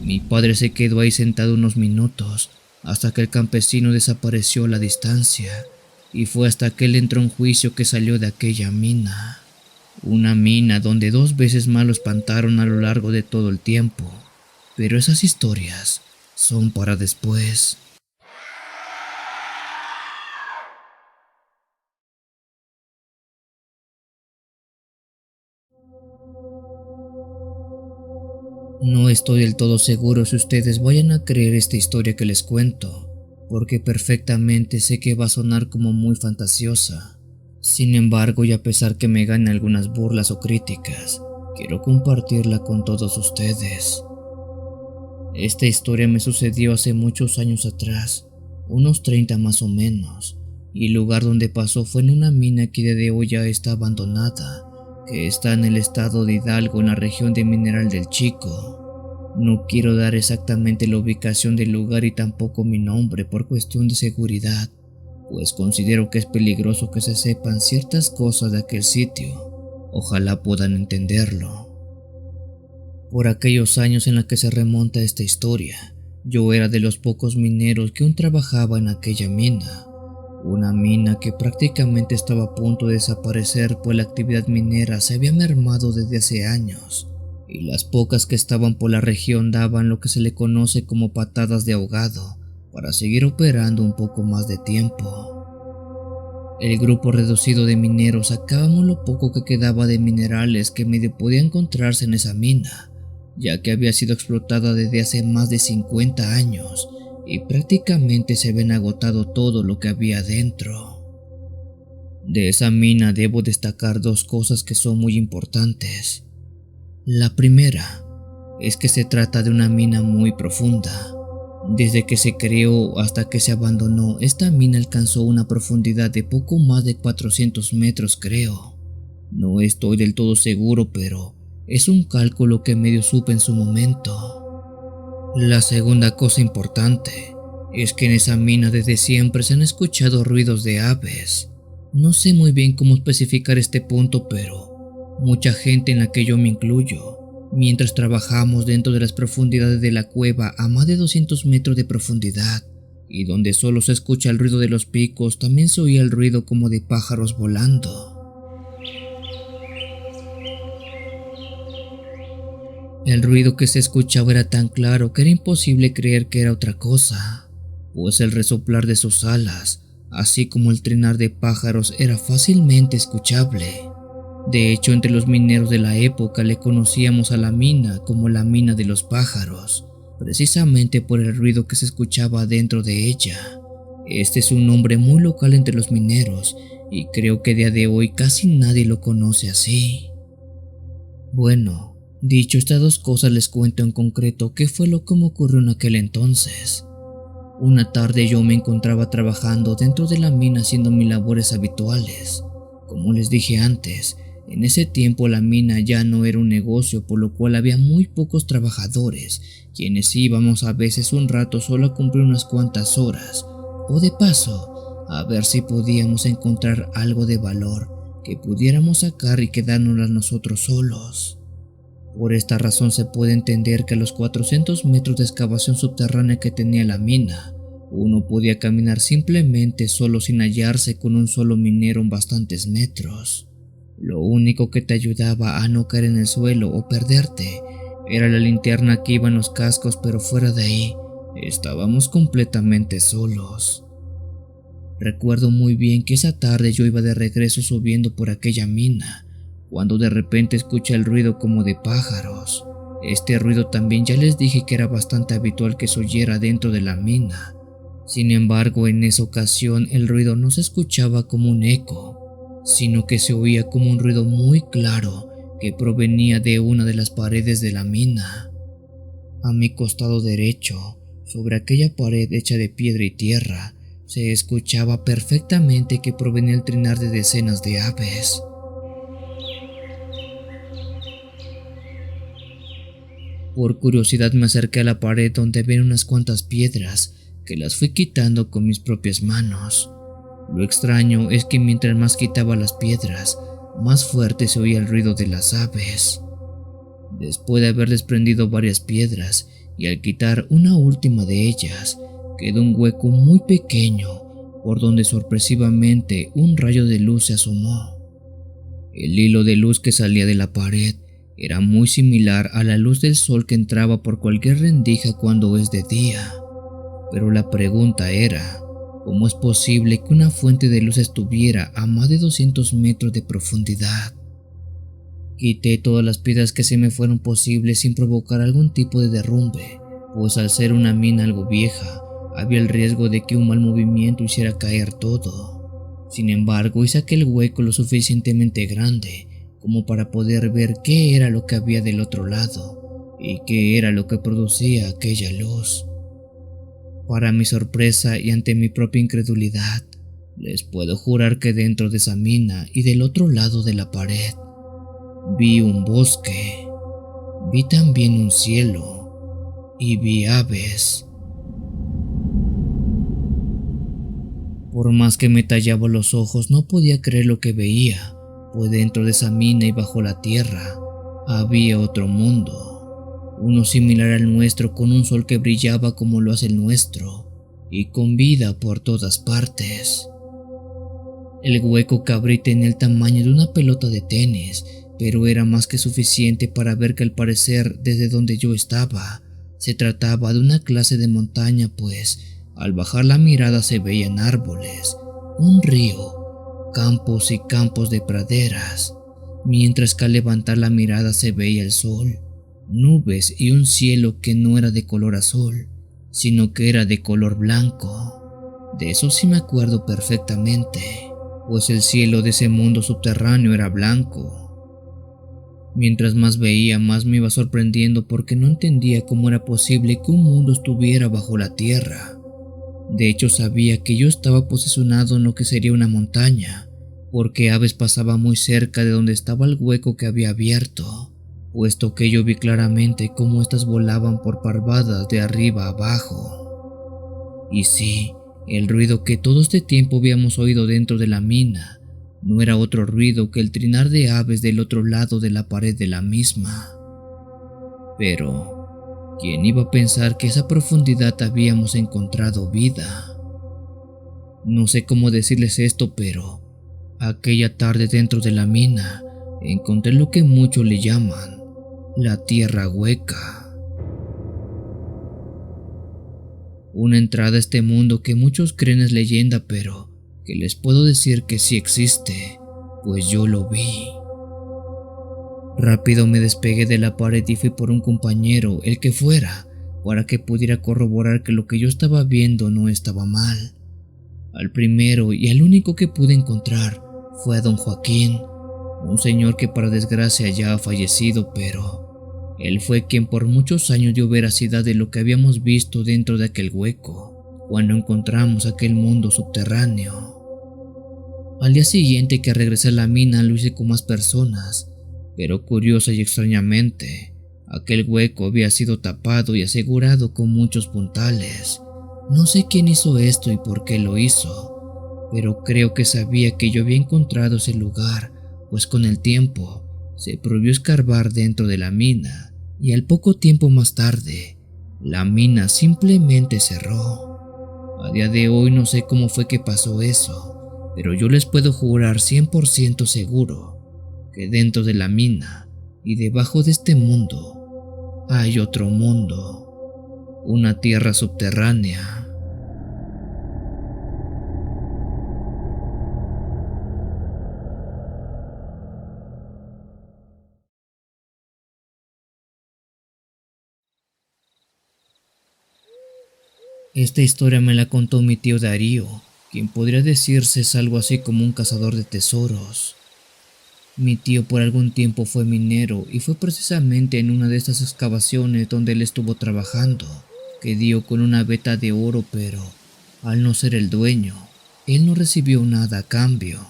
Mi padre se quedó ahí sentado unos minutos, hasta que el campesino desapareció a la distancia, y fue hasta que él entró en juicio que salió de aquella mina. Una mina donde 2 veces más lo espantaron a lo largo de todo el tiempo, pero esas historias son para después. No estoy del todo seguro si ustedes vayan a creer esta historia que les cuento, porque perfectamente sé que va a sonar como muy fantasiosa. Sin embargo, y a pesar que me gane algunas burlas o críticas, quiero compartirla con todos ustedes. Esta historia me sucedió hace muchos años atrás, unos 30 más o menos, y el lugar donde pasó fue en una mina que día de hoy ya está abandonada, que está en el estado de Hidalgo, en la región de Mineral del Chico. No quiero dar exactamente la ubicación del lugar y tampoco mi nombre por cuestión de seguridad, pues considero que es peligroso que se sepan ciertas cosas de aquel sitio. Ojalá puedan entenderlo. Por aquellos años en los que se remonta esta historia, yo era de los pocos mineros que aún trabajaba en aquella mina. Una mina que prácticamente estaba a punto de desaparecer, pues la actividad minera se había mermado desde hace años, y las pocas que estaban por la región daban lo que se le conoce como patadas de ahogado, para seguir operando un poco más de tiempo. El grupo reducido de mineros sacábamos lo poco que quedaba de minerales que medio podía encontrarse en esa mina, ya que había sido explotada desde hace más de 50 años y prácticamente se habían agotado todo lo que había dentro. De esa mina debo destacar 2 cosas que son muy importantes. La primera es que se trata de una mina muy profunda. Desde que se creó hasta que se abandonó, esta mina alcanzó una profundidad de poco más de 400 metros, creo. No estoy del todo seguro, pero es un cálculo que medio supe en su momento. La segunda cosa importante es que en esa mina desde siempre se han escuchado ruidos de aves. No sé muy bien cómo especificar este punto, pero mucha gente, en la que yo me incluyo, mientras trabajamos dentro de las profundidades de la cueva a más de 200 metros de profundidad, y donde solo se escucha el ruido de los picos, también se oía el ruido como de pájaros volando. El ruido que se escuchaba era tan claro que era imposible creer que era otra cosa, pues el resoplar de sus alas, así como el trinar de pájaros, era fácilmente escuchable. De hecho, entre los mineros de la época le conocíamos a la mina como la mina de los pájaros, precisamente por el ruido que se escuchaba dentro de ella. Este es un nombre muy local entre los mineros y creo que a día de hoy casi nadie lo conoce así. Bueno, dicho estas dos cosas, les cuento en concreto qué fue lo que me ocurrió en aquel entonces. Una tarde yo me encontraba trabajando dentro de la mina haciendo mis labores habituales. Como les dije antes, en ese tiempo la mina ya no era un negocio, por lo cual había muy pocos trabajadores, quienes íbamos a veces un rato solo a cumplir unas cuantas horas, o de paso, a ver si podíamos encontrar algo de valor que pudiéramos sacar y quedárnoslas nosotros solos. Por esta razón se puede entender que a los 400 metros de excavación subterránea que tenía la mina, uno podía caminar simplemente solo sin hallarse con un solo minero en bastantes metros. Lo único que te ayudaba a no caer en el suelo o perderte era la linterna que iba en los cascos, pero fuera de ahí estábamos completamente solos. Recuerdo muy bien que esa tarde yo iba de regreso subiendo por aquella mina, cuando de repente escuché el ruido como de pájaros. Este ruido también ya les dije que era bastante habitual que se oyera dentro de la mina. Sin embargo, en esa ocasión el ruido no se escuchaba como un eco, sino que se oía como un ruido muy claro que provenía de una de las paredes de la mina. A mi costado derecho, sobre aquella pared hecha de piedra y tierra, se escuchaba perfectamente que provenía el trinar de decenas de aves. Por curiosidad me acerqué a la pared donde ven unas cuantas piedras que las fui quitando con mis propias manos. Lo extraño es que mientras más quitaba las piedras, más fuerte se oía el ruido de las aves. Después de haber desprendido varias piedras y al quitar una última de ellas, quedó un hueco muy pequeño por donde sorpresivamente un rayo de luz se asomó. El hilo de luz que salía de la pared era muy similar a la luz del sol que entraba por cualquier rendija cuando es de día. Pero la pregunta era, ¿cómo es posible que una fuente de luz estuviera a más de 200 metros de profundidad? Quité todas las piedras que se me fueron posibles sin provocar algún tipo de derrumbe, pues al ser una mina algo vieja, había el riesgo de que un mal movimiento hiciera caer todo. Sin embargo, hice aquel hueco lo suficientemente grande como para poder ver qué era lo que había del otro lado y qué era lo que producía aquella luz. Para mi sorpresa y ante mi propia incredulidad, les puedo jurar que dentro de esa mina y del otro lado de la pared, vi un bosque, vi también un cielo y vi aves. Por más que me tallaba los ojos, no podía creer lo que veía, pues dentro de esa mina y bajo la tierra había otro mundo, uno similar al nuestro, con un sol que brillaba como lo hace el nuestro y con vida por todas partes. El hueco que abrí tenía el tamaño de una pelota de tenis, pero era más que suficiente para ver que al parecer desde donde yo estaba se trataba de una clase de montaña, pues al bajar la mirada se veían árboles, un río, campos y campos de praderas, mientras que al levantar la mirada se veía el sol, nubes y un cielo que no era de color azul, sino que era de color blanco. De eso sí me acuerdo perfectamente, pues el cielo de ese mundo subterráneo era blanco. Mientras más veía, más me iba sorprendiendo porque no entendía cómo era posible que un mundo estuviera bajo la tierra. De hecho, sabía que yo estaba posicionado en lo que sería una montaña, porque aves pasaban muy cerca de donde estaba el hueco que había abierto, puesto que yo vi claramente cómo éstas volaban por parvadas de arriba a abajo. Y sí, el ruido que todo este tiempo habíamos oído dentro de la mina No era otro ruido que el trinar de aves del otro lado de la pared de la misma. Pero, ¿quién iba a pensar que a esa profundidad habíamos encontrado vida? No sé cómo decirles esto, pero aquella tarde dentro de la mina encontré lo que muchos le llaman la tierra hueca. Una entrada a este mundo que muchos creen es leyenda, pero que les puedo decir que sí existe, pues yo lo vi. Rápido me despegué de la pared y fui por un compañero, el que fuera, para que pudiera corroborar que lo que yo estaba viendo no estaba mal. Al primero y al único que pude encontrar fue a don Joaquín, un señor que para desgracia ya ha fallecido, pero él fue quien por muchos años dio veracidad de lo que habíamos visto dentro de aquel hueco, cuando encontramos aquel mundo subterráneo. Al día siguiente que regresé a la mina lo hice con más personas, pero curiosa y extrañamente, aquel hueco había sido tapado y asegurado con muchos puntales. No sé quién hizo esto y por qué lo hizo, pero creo que sabía que yo había encontrado ese lugar, pues con el tiempo se prohibió escarbar dentro de la mina y al poco tiempo más tarde, la mina simplemente cerró. A día de hoy no sé cómo fue que pasó eso, pero yo les puedo jurar 100% seguro que dentro de la mina y debajo de este mundo hay otro mundo, una tierra subterránea. Esta historia me la contó mi tío Darío, quien podría decirse es algo así como un cazador de tesoros. Mi tío por algún tiempo fue minero y fue precisamente en una de estas excavaciones donde él estuvo trabajando, que dio con una veta de oro, pero al no ser el dueño, él no recibió nada a cambio.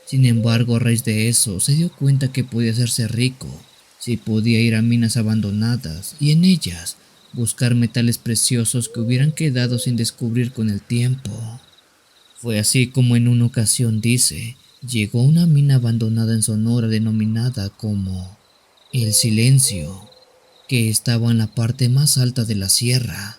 Sin embargo, a raíz de eso, se dio cuenta que podía hacerse rico si podía ir a minas abandonadas y en ellas buscar metales preciosos que hubieran quedado sin descubrir con el tiempo. Fue así como en una ocasión, dice, llegó a una mina abandonada en Sonora denominada como El Silencio, que estaba en la parte más alta de la sierra.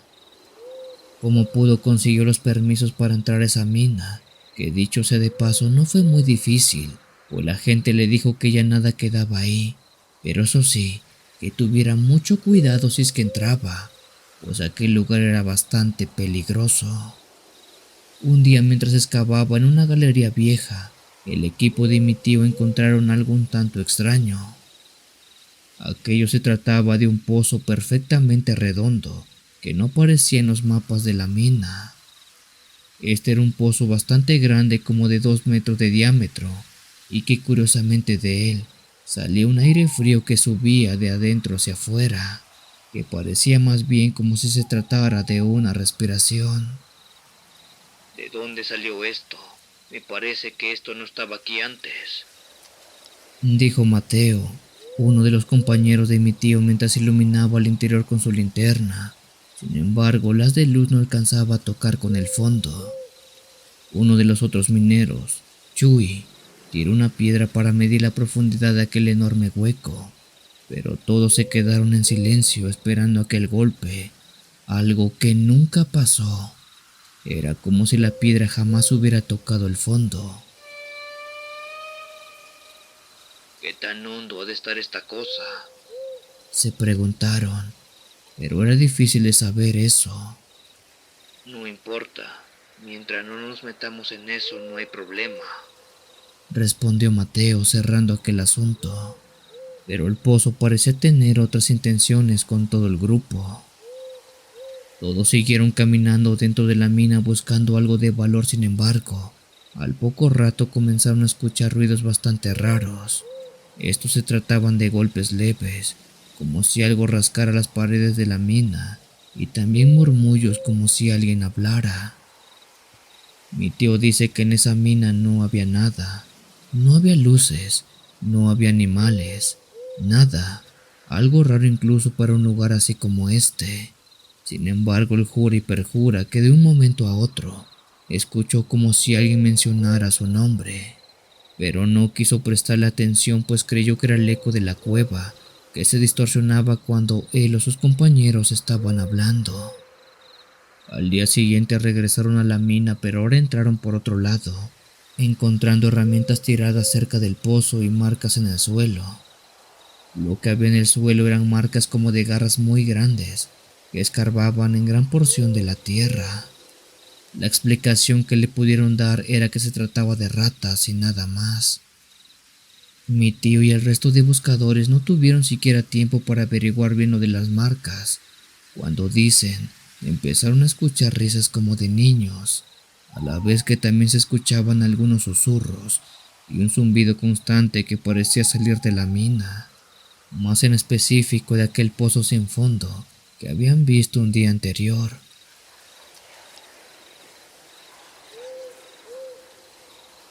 Como pudo consiguió los permisos para entrar a esa mina, que dicho sea de paso no fue muy difícil, pues la gente le dijo que ya nada quedaba ahí, pero eso sí, que tuviera mucho cuidado si es que entraba, pues aquel lugar era bastante peligroso. Un día mientras excavaba en una galería vieja, el equipo de mi tío encontraron algo un tanto extraño. Aquello se trataba de un pozo perfectamente redondo, que no parecía en los mapas de la mina. Este era un pozo bastante grande, como de 2 metros de diámetro, y que curiosamente de él salía un aire frío que subía de adentro hacia afuera, que parecía más bien como si se tratara de una respiración.
¿De dónde salió esto? Me parece que esto no estaba aquí antes.
Dijo Mateo, uno de los compañeros de mi tío, mientras iluminaba el interior con su linterna. Sin embargo, las de luz no alcanzaba a tocar con el fondo. Uno de los otros mineros, Chuy, tiró una piedra para medir la profundidad de aquel enorme hueco, pero todos se quedaron en silencio esperando aquel golpe, algo que nunca pasó. Era como si la piedra jamás hubiera tocado el fondo.
¿Qué tan hondo ha de estar esta cosa?
Se preguntaron, pero era difícil de saber eso.
No importa. Mientras no nos metamos en eso, no hay problema.
Respondió Mateo cerrando aquel asunto, pero el pozo parecía tener otras intenciones con todo el grupo. Todos siguieron caminando dentro de la mina buscando algo de valor. Sin embargo, al poco rato comenzaron a escuchar ruidos bastante raros. Estos se trataban de golpes leves, como si algo rascara las paredes de la mina, y también murmullos como si alguien hablara. Mi tío dice que en esa mina no había nada, no había luces, no había animales, nada, algo raro incluso para un lugar así como este. Sin embargo, él jura y perjura que de un momento a otro escuchó como si alguien mencionara su nombre. pero no quiso prestarle atención pues creyó que era el eco de la cueva, que se distorsionaba cuando él o sus compañeros estaban hablando. Al día siguiente regresaron a la mina, pero ahora entraron por otro lado, encontrando herramientas tiradas cerca del pozo y marcas en el suelo. Lo que había en el suelo eran marcas como de garras muy grandes, que escarbaban en gran porción de la tierra. La explicación que le pudieron dar era que se trataba de ratas y nada más. Mi tío y el resto de buscadores no tuvieron siquiera tiempo para averiguar bien lo de las marcas, cuando dicen, empezaron a escuchar risas como de niños, a la vez que también se escuchaban algunos susurros y un zumbido constante que parecía salir de la mina, más en específico de aquel pozo sin fondo que habían visto un día anterior.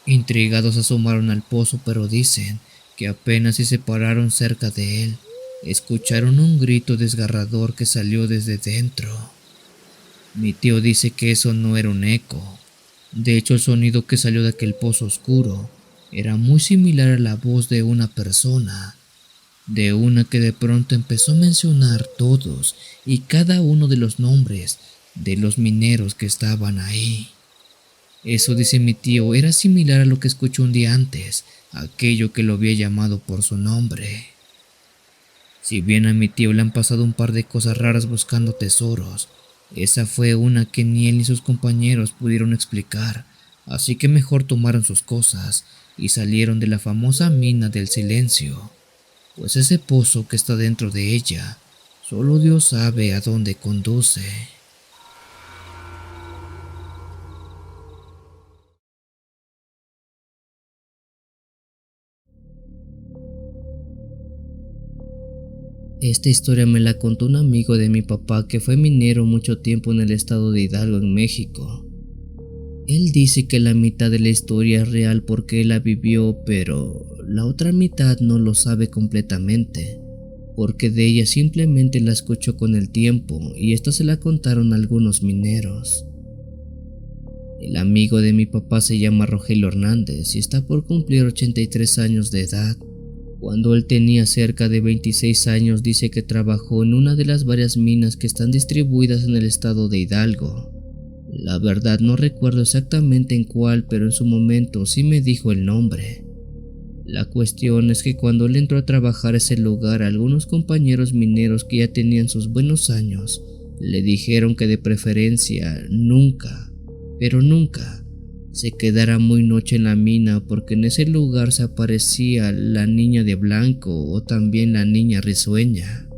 Intrigados asomaron al pozo, pero dicen que apenas si se pararon cerca de él, escucharon un grito desgarrador que salió desde dentro. Mi tío dice que eso no era un eco. De hecho, el sonido que salió de aquel pozo oscuro era muy similar a la voz de una persona, de una que de pronto empezó a mencionar todos y cada uno de los nombres de los mineros que estaban ahí. Eso, dice mi tío, era similar a lo que escuchó un día antes, aquello que lo había llamado por su nombre. Si bien a mi tío le han pasado un par de cosas raras buscando tesoros, esa fue una que ni él ni sus compañeros pudieron explicar, así que mejor tomaron sus cosas y salieron de la famosa mina del silencio, pues ese pozo que está dentro de ella, solo Dios sabe a dónde conduce. Esta historia me la contó un amigo de mi papá que fue minero mucho tiempo en el estado de Hidalgo, en México. Él dice que la mitad de la historia es real porque él la vivió, pero la otra mitad no lo sabe completamente, porque de ella simplemente la escuchó con el tiempo y esta se la contaron algunos mineros. El amigo de mi papá se llama Rogelio Hernández y está por cumplir 83 años de edad. Cuando él tenía cerca de 26 años dice que trabajó en una de las varias minas que están distribuidas en el estado de Hidalgo. La verdad no recuerdo exactamente en cuál, pero en su momento sí me dijo el nombre. La cuestión es que cuando él entró a trabajar a ese lugar, algunos compañeros mineros que ya tenían sus buenos años le dijeron que de preferencia nunca, pero nunca, se quedara muy noche en la mina porque en ese lugar se aparecía la niña de blanco o también la niña risueña.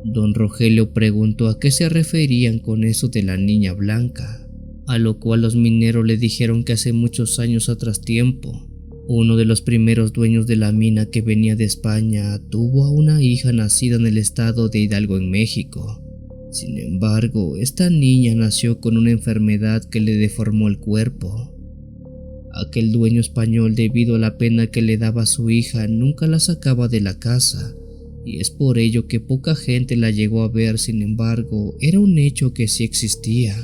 Don Rogelio preguntó a qué se referían con eso de la niña blanca, a lo cual los mineros le dijeron que hace muchos años atrás tiempo, uno de los primeros dueños de la mina que venía de España tuvo a una hija nacida en el estado de Hidalgo, en México. Sin embargo, esta niña nació con una enfermedad que le deformó el cuerpo. Aquel dueño español, debido a la pena que le daba a su hija, nunca la sacaba de la casa, y es por ello que poca gente la llegó a ver. Sin embargo, era un hecho que sí existía.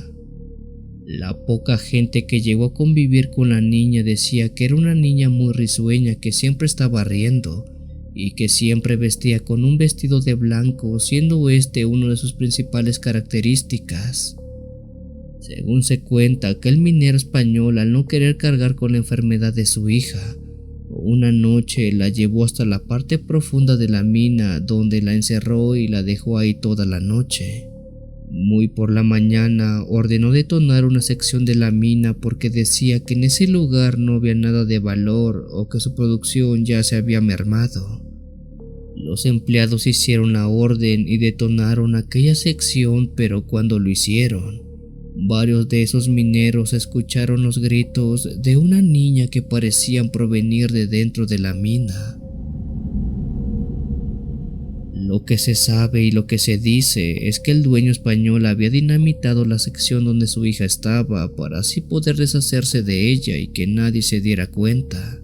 La poca gente que llegó a convivir con la niña decía que era una niña muy risueña que siempre estaba riendo y que siempre vestía con un vestido de blanco, siendo este una de sus principales características. Según se cuenta, aquel minero español, al no querer cargar con la enfermedad de su hija, una noche la llevó hasta la parte profunda de la mina, donde la encerró y la dejó ahí toda la noche. Muy por la mañana ordenó detonar una sección de la mina porque decía que en ese lugar no había nada de valor o que su producción ya se había mermado. Los empleados hicieron la orden y detonaron aquella sección, pero cuando lo hicieron, varios de esos mineros escucharon los gritos de una niña que parecían provenir de dentro de la mina. Lo que se sabe y lo que se dice es que el dueño español había dinamitado la sección donde su hija estaba para así poder deshacerse de ella y que nadie se diera cuenta.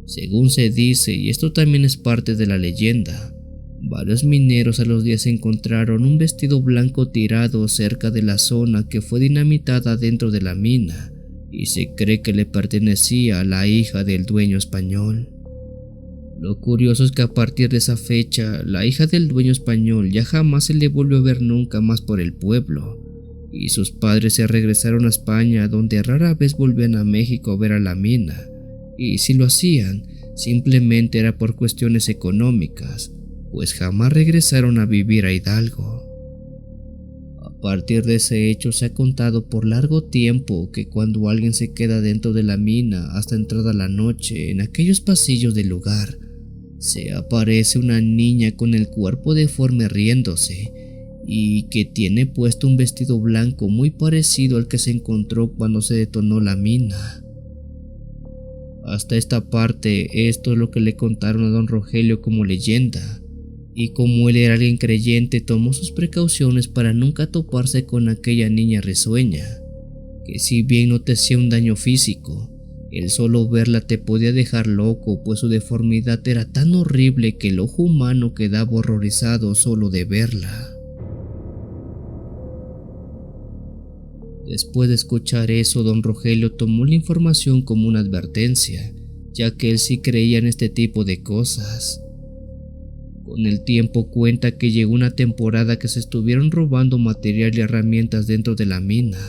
Según se dice, y esto también es parte de la leyenda, varios mineros a los días encontraron un vestido blanco tirado cerca de la zona que fue dinamitada dentro de la mina, y se cree que le pertenecía a la hija del dueño español. Lo curioso es que a partir de esa fecha, la hija del dueño español ya jamás se le volvió a ver nunca más por el pueblo, y sus padres se regresaron a España, donde rara vez volvían a México a ver a la mina, y si lo hacían, simplemente era por cuestiones económicas, pues jamás regresaron a vivir a Hidalgo. A partir de ese hecho se ha contado por largo tiempo que cuando alguien se queda dentro de la mina hasta entrada la noche en aquellos pasillos del lugar, se aparece una niña con el cuerpo deforme riéndose y que tiene puesto un vestido blanco muy parecido al que se encontró cuando se detonó la mina. Hasta esta parte, esto es lo que le contaron a don Rogelio como leyenda, y como él era alguien creyente, tomó sus precauciones para nunca toparse con aquella niña risueña, que si bien no te hacía un daño físico, el solo verla te podía dejar loco, pues su deformidad era tan horrible que el ojo humano quedaba horrorizado solo de verla. Después de escuchar eso, don Rogelio tomó la información como una advertencia, ya que él sí creía en este tipo de cosas. Con el tiempo cuenta que llegó una temporada que se estuvieron robando material y herramientas dentro de la mina,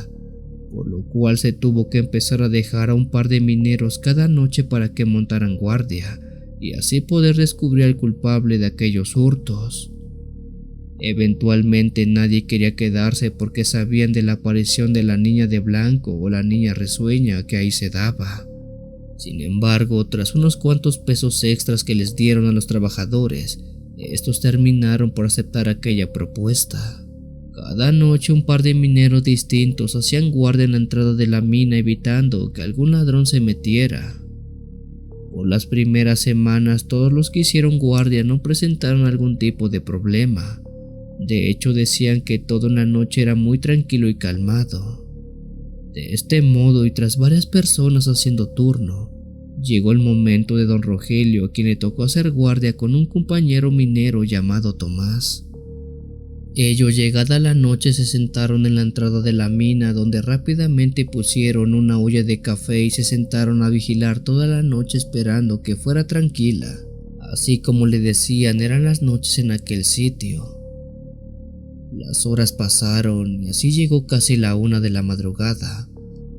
por lo cual se tuvo que empezar a dejar a un par de mineros cada noche para que montaran guardia y así poder descubrir al culpable de aquellos hurtos. Eventualmente nadie quería quedarse porque sabían de la aparición de la niña de blanco o la niña risueña que ahí se daba. Sin embargo, tras unos cuantos pesos extras que les dieron a los trabajadores, estos terminaron por aceptar aquella propuesta. Cada noche un par de mineros distintos hacían guardia en la entrada de la mina evitando que algún ladrón se metiera. Por las primeras semanas todos los que hicieron guardia no presentaron algún tipo de problema. De hecho decían que toda una noche era muy tranquilo y calmado. De este modo y tras varias personas haciendo turno, llegó el momento de don Rogelio, a quien le tocó hacer guardia con un compañero minero llamado Tomás. Ellos, llegada la noche, se sentaron en la entrada de la mina, donde rápidamente pusieron una olla de café y se sentaron a vigilar toda la noche esperando que fuera tranquila. Así como le decían, eran las noches en aquel sitio. Las horas pasaron y así llegó casi la 1 de la madrugada,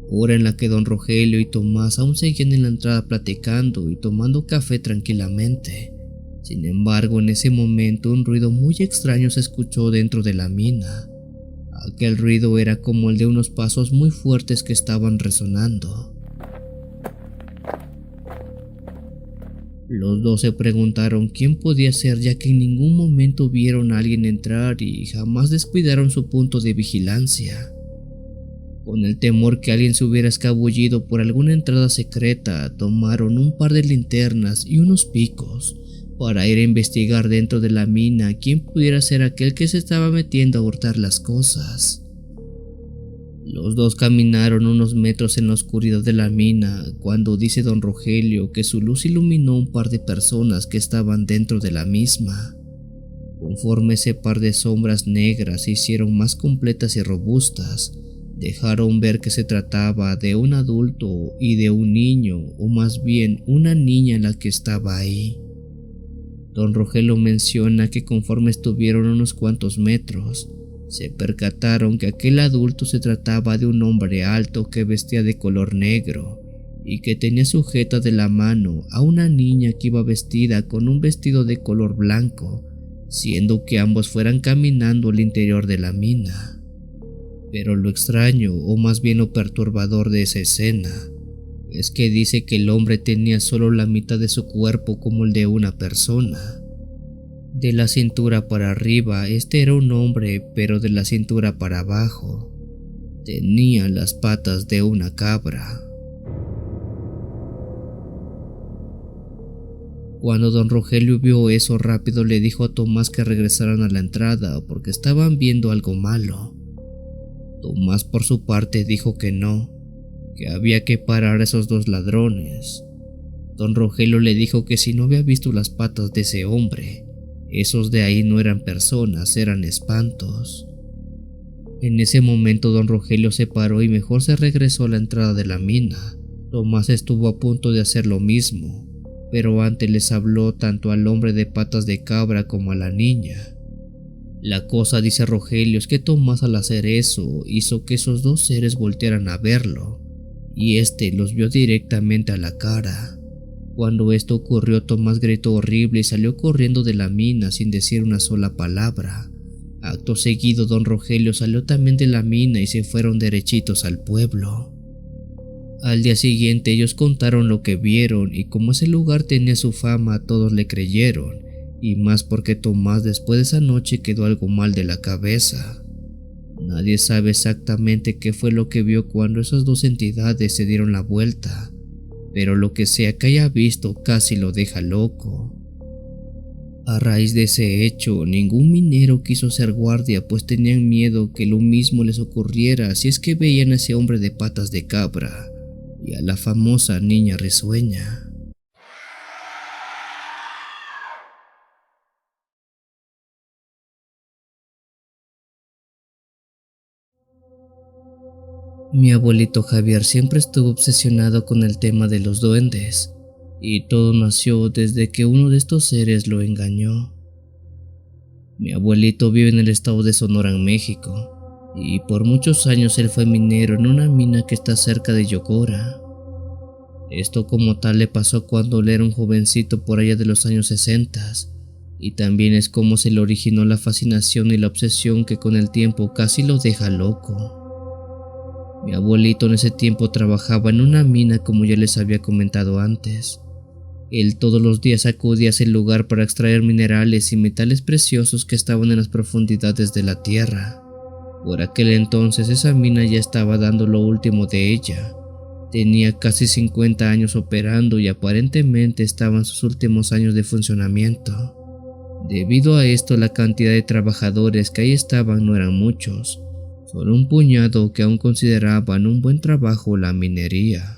hora en la que don Rogelio y Tomás aún seguían en la entrada platicando y tomando café tranquilamente. Sin embargo, en ese momento un ruido muy extraño se escuchó dentro de la mina. Aquel ruido era como el de unos pasos muy fuertes que estaban resonando. Los dos se preguntaron quién podía ser, ya que en ningún momento vieron a alguien entrar y jamás descuidaron su punto de vigilancia. Con el temor que alguien se hubiera escabullido por alguna entrada secreta, tomaron un par de linternas y unos picos para ir a investigar dentro de la mina quién pudiera ser aquel que se estaba metiendo a hurtar las cosas. Los dos caminaron unos metros en la oscuridad de la mina cuando dice don Rogelio que su luz iluminó un par de personas que estaban dentro de la misma. Conforme ese par de sombras negras se hicieron más completas y robustas, dejaron ver que se trataba de un adulto y de un niño, o más bien una niña la que estaba ahí. Don Rogelio menciona que conforme estuvieron unos cuantos metros, se percataron que aquel adulto se trataba de un hombre alto que vestía de color negro y que tenía sujeta de la mano a una niña que iba vestida con un vestido de color blanco, siendo que ambos fueran caminando al interior de la mina. Pero lo extraño, o más bien lo perturbador de esa escena, es que dice que el hombre tenía solo la mitad de su cuerpo como el de una persona. De la cintura para arriba, este era un hombre, pero de la cintura para abajo, tenía las patas de una cabra. Cuando don Rogelio vio eso, rápido le dijo a Tomás que regresaran a la entrada porque estaban viendo algo malo. Tomás por su parte dijo que no, que había que parar a esos dos ladrones. Don Rogelio le dijo que si no había visto las patas de ese hombre, esos de ahí no eran personas, eran espantos. En ese momento don Rogelio se paró y mejor se regresó a la entrada de la mina. Tomás estuvo a punto de hacer lo mismo, pero antes les habló tanto al hombre de patas de cabra como a la niña. La cosa, dice Rogelio, es que Tomás al hacer eso hizo que esos dos seres voltearan a verlo, y este los vio directamente a la cara. Cuando esto ocurrió, Tomás gritó horrible y salió corriendo de la mina sin decir una sola palabra. Acto seguido, don Rogelio salió también de la mina y se fueron derechitos al pueblo. Al día siguiente ellos contaron lo que vieron y como ese lugar tenía su fama, todos le creyeron, y más porque Tomás después de esa noche quedó algo mal de la cabeza. Nadie sabe exactamente qué fue lo que vio cuando esas dos entidades se dieron la vuelta, pero lo que sea que haya visto casi lo deja loco. A raíz de ese hecho, ningún minero quiso ser guardia, pues tenían miedo que lo mismo les ocurriera si es que veían a ese hombre de patas de cabra y a la famosa niña risueña. Mi abuelito Javier siempre estuvo obsesionado con el tema de los duendes, y todo nació desde que uno de estos seres lo engañó. Mi abuelito vive en el estado de Sonora, en México, y por muchos años él fue minero en una mina que está cerca de Yocora. Esto como tal le pasó cuando él era un jovencito por allá de los años 60, y también es como se le originó la fascinación y la obsesión que con el tiempo casi lo deja loco. Mi abuelito en ese tiempo trabajaba en una mina, como ya les había comentado antes. Él todos los días acudía a ese lugar para extraer minerales y metales preciosos que estaban en las profundidades de la tierra. Por aquel entonces esa mina ya estaba dando lo último de ella. Tenía casi 50 años operando y aparentemente estaba en sus últimos años de funcionamiento. Debido a esto, la cantidad de trabajadores que ahí estaban no eran muchos, solo un puñado que aún consideraban un buen trabajo la minería.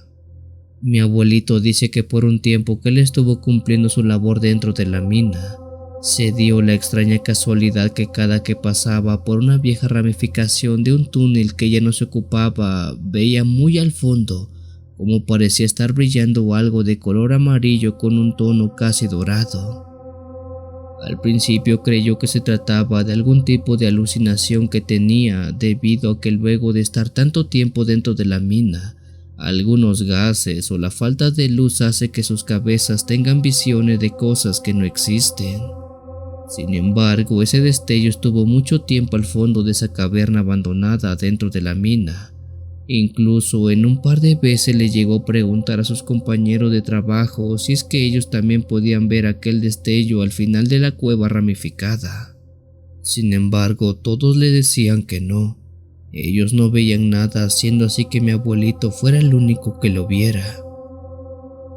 Mi abuelito dice que por un tiempo que él estuvo cumpliendo su labor dentro de la mina, se dio la extraña casualidad que cada que pasaba por una vieja ramificación de un túnel que ya no se ocupaba, veía muy al fondo como parecía estar brillando algo de color amarillo con un tono casi dorado. Al principio creyó que se trataba de algún tipo de alucinación que tenía debido a que luego de estar tanto tiempo dentro de la mina, algunos gases o la falta de luz hace que sus cabezas tengan visiones de cosas que no existen. Sin embargo, ese destello estuvo mucho tiempo al fondo de esa caverna abandonada dentro de la mina. Incluso en un par de veces le llegó a preguntar a sus compañeros de trabajo si es que ellos también podían ver aquel destello al final de la cueva ramificada. Sin embargo, todos le decían que no. Ellos no veían nada, siendo así que mi abuelito fuera el único que lo viera.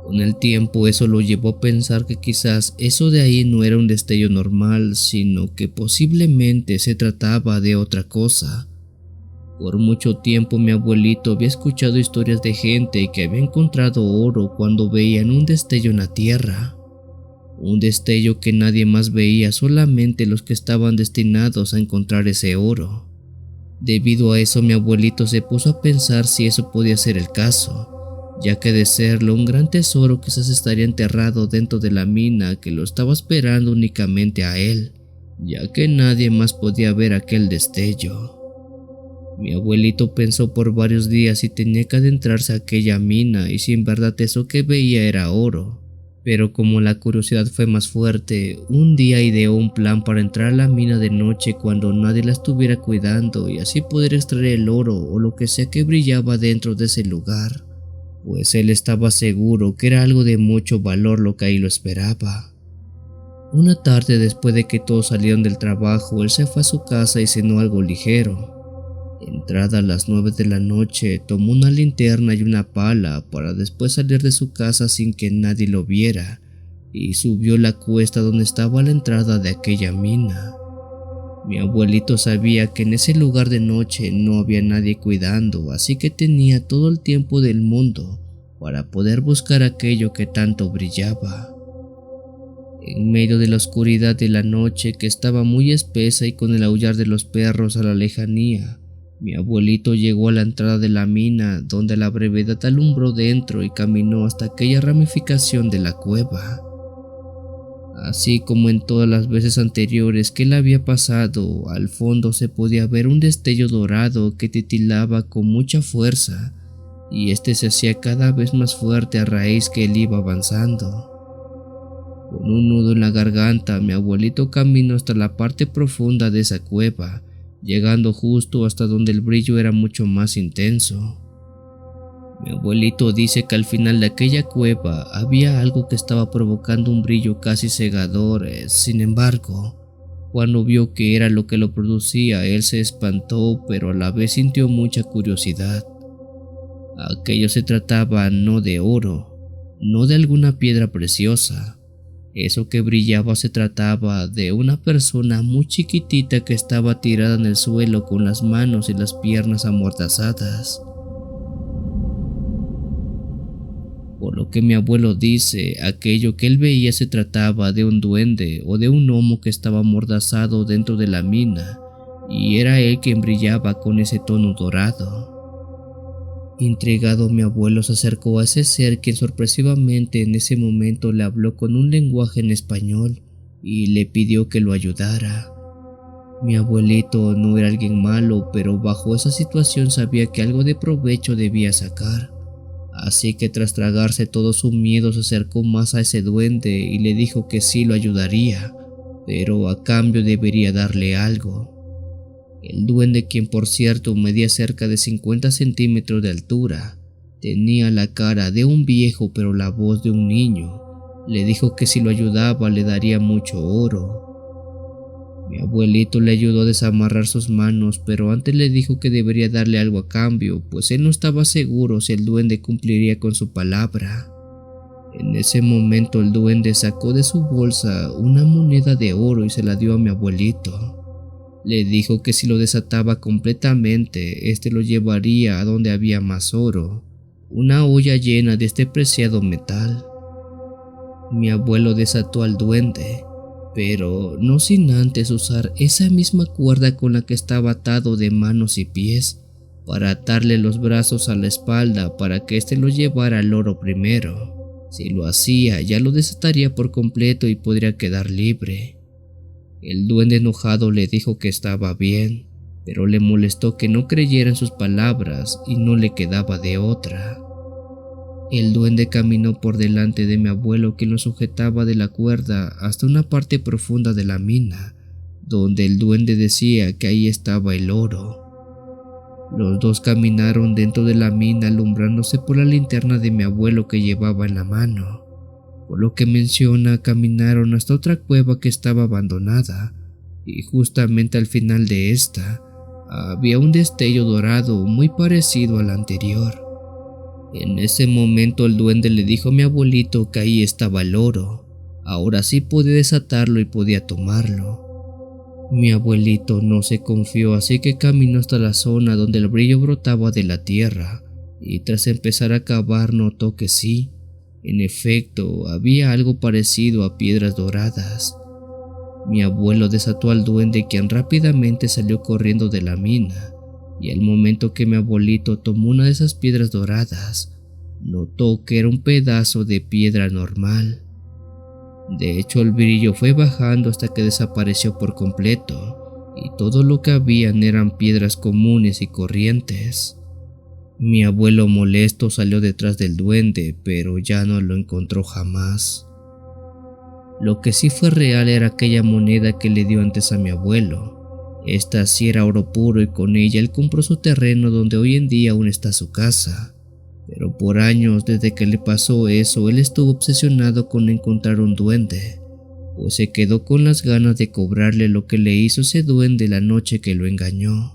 Con el tiempo eso lo llevó a pensar que quizás eso de ahí no era un destello normal, sino que posiblemente se trataba de otra cosa. Por mucho tiempo mi abuelito había escuchado historias de gente que había encontrado oro cuando veían un destello en la tierra. Un destello que nadie más veía, solamente los que estaban destinados a encontrar ese oro. Debido a eso mi abuelito se puso a pensar si eso podía ser el caso, ya que de serlo un gran tesoro quizás estaría enterrado dentro de la mina que lo estaba esperando únicamente a él, ya que nadie más podía ver aquel destello. Mi abuelito pensó por varios días si tenía que adentrarse a aquella mina y si en verdad eso que veía era oro. Pero como la curiosidad fue más fuerte, un día ideó un plan para entrar a la mina de noche cuando nadie la estuviera cuidando y así poder extraer el oro o lo que sea que brillaba dentro de ese lugar, pues él estaba seguro que era algo de mucho valor lo que ahí lo esperaba. Una tarde, después de que todos salieron del trabajo, él se fue a su casa y cenó algo ligero. Entrada a las 9 de la noche, tomó una linterna y una pala para después salir de su casa sin que nadie lo viera y subió la cuesta donde estaba la entrada de aquella mina. Mi abuelito sabía que en ese lugar de noche no había nadie cuidando, así que tenía todo el tiempo del mundo para poder buscar aquello que tanto brillaba. En medio de la oscuridad de la noche, que estaba muy espesa y con el aullar de los perros a la lejanía, Mi abuelito llegó a la entrada de la mina, donde la brevedad alumbró dentro y caminó hasta aquella ramificación de la cueva. Así como en todas las veces anteriores que él había pasado, al fondo se podía ver un destello dorado que titilaba con mucha fuerza, y este se hacía cada vez más fuerte a raíz que él iba avanzando. Con un nudo en la garganta, mi abuelito caminó hasta la parte profunda de esa cueva, llegando justo hasta donde el brillo era mucho más intenso. Mi abuelito dice que al final de aquella cueva había algo que estaba provocando un brillo casi cegador. Sin embargo, cuando vio que era lo que lo producía, él se espantó, pero a la vez sintió mucha curiosidad. Aquello se trataba no de oro, no de alguna piedra preciosa. Eso que brillaba se trataba de una persona muy chiquitita que estaba tirada en el suelo con las manos y las piernas amordazadas. Por lo que mi abuelo dice, aquello que él veía se trataba de un duende o de un gnomo que estaba amordazado dentro de la mina, y era él quien brillaba con ese tono dorado. Intrigado, mi abuelo se acercó a ese ser, quien sorpresivamente en ese momento le habló con un lenguaje en español y le pidió que lo ayudara. Mi abuelito no era alguien malo, pero bajo esa situación sabía que algo de provecho debía sacar. Así que tras tragarse todo su miedo se acercó más a ese duende y le dijo que sí lo ayudaría, pero a cambio debería darle algo. El duende, quien por cierto medía cerca de 50 centímetros de altura, tenía la cara de un viejo pero la voz de un niño. Le dijo que si lo ayudaba le daría mucho oro. Mi abuelito le ayudó a desamarrar sus manos, pero antes le dijo que debería darle algo a cambio, pues él no estaba seguro si el duende cumpliría con su palabra. En ese momento el duende sacó de su bolsa una moneda de oro y se la dio a mi abuelito. Le dijo que si lo desataba completamente, este lo llevaría a donde había más oro, una olla llena de este preciado metal. Mi abuelo desató al duende, pero no sin antes usar esa misma cuerda con la que estaba atado de manos y pies, para atarle los brazos a la espalda para que éste lo llevara al oro primero. Si lo hacía, ya lo desataría por completo y podría quedar libre. El duende enojado le dijo que estaba bien, pero le molestó que no creyera en sus palabras y no le quedaba de otra. El duende caminó por delante de mi abuelo, que lo sujetaba de la cuerda hasta una parte profunda de la mina, donde el duende decía que ahí estaba el oro. Los dos caminaron dentro de la mina alumbrándose por la linterna de mi abuelo que llevaba en la mano. Por lo que menciona, caminaron hasta otra cueva que estaba abandonada, y justamente al final de esta había un destello dorado muy parecido al anterior. En ese momento el duende le dijo a mi abuelito que ahí estaba el oro. Ahora sí podía desatarlo y podía tomarlo. Mi abuelito no se confió, así que caminó hasta la zona donde el brillo brotaba de la tierra, y tras empezar a cavar notó que sí, en efecto, había algo parecido a piedras doradas. Mi abuelo desató al duende, quien rápidamente salió corriendo de la mina, y al momento que mi abuelito tomó una de esas piedras doradas, notó que era un pedazo de piedra normal. De hecho, el brillo fue bajando hasta que desapareció por completo, y todo lo que habían eran piedras comunes y corrientes. Mi abuelo molesto salió detrás del duende, pero ya no lo encontró jamás. Lo que sí fue real era aquella moneda que le dio antes a mi abuelo. Esta sí era oro puro, y con ella él compró su terreno donde hoy en día aún está su casa. Pero por años, desde que le pasó eso, él estuvo obsesionado con encontrar un duende, pues se quedó con las ganas de cobrarle lo que le hizo ese duende la noche que lo engañó.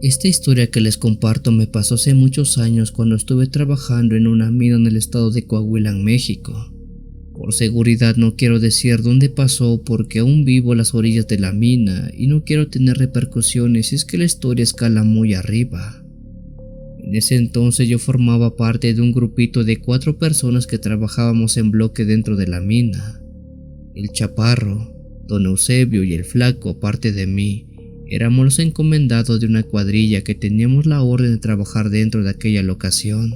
Esta historia que les comparto me pasó hace muchos años, cuando estuve trabajando en una mina en el estado de Coahuila, en México. Por seguridad no quiero decir dónde pasó, porque aún vivo a las orillas de la mina y no quiero tener repercusiones si es que la historia escala muy arriba. En En ese entonces yo formaba parte de un grupito de 4 personas que trabajábamos en bloque dentro de la mina. El Chaparro, Don Eusebio y el Flaco, aparte de mí, éramos los encomendados de una cuadrilla que teníamos la orden de trabajar dentro de aquella locación.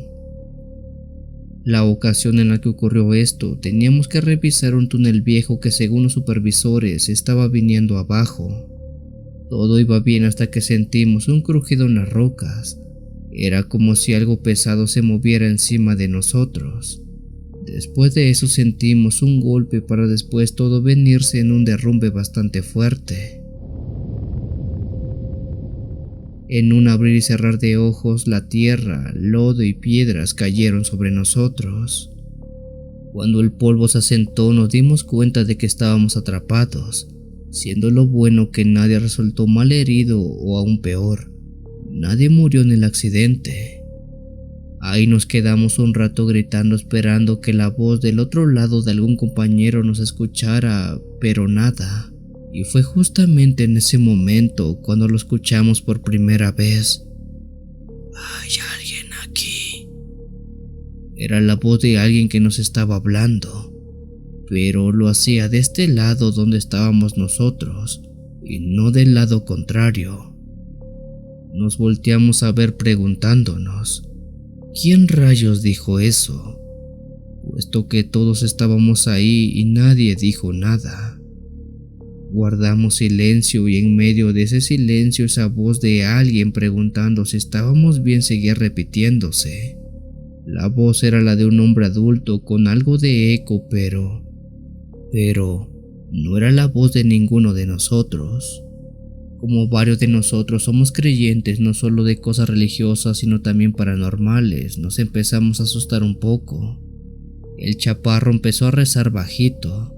La ocasión en la que ocurrió esto, teníamos que revisar un túnel viejo que según los supervisores estaba viniendo abajo. Todo iba bien hasta que sentimos un crujido en las rocas. Era como si algo pesado se moviera encima de nosotros. Después de eso sentimos un golpe para después todo venirse en un derrumbe bastante fuerte. En un abrir y cerrar de ojos, la tierra, lodo y piedras cayeron sobre nosotros. Cuando el polvo se asentó, nos dimos cuenta de que estábamos atrapados, siendo lo bueno que nadie resultó mal herido o aún peor, nadie murió en el accidente. Ahí nos quedamos un rato gritando esperando que la voz del otro lado de algún compañero nos escuchara, pero nada. Y fue justamente en ese momento cuando lo escuchamos por primera vez. «Hay alguien aquí». Era la voz de alguien que nos estaba hablando, pero lo hacía de este lado donde estábamos nosotros, y no del lado contrario. Nos volteamos a ver preguntándonos, ¿quién rayos dijo eso? Puesto que todos estábamos ahí y nadie dijo nada. Guardamos silencio y en medio de ese silencio esa voz de alguien preguntando si estábamos bien seguía repitiéndose. La voz era la de un hombre adulto con algo de eco, pero no era la voz de ninguno de nosotros. Como varios de nosotros somos creyentes no solo de cosas religiosas sino también paranormales, nos empezamos a asustar un poco. El Chaparro empezó a rezar bajito.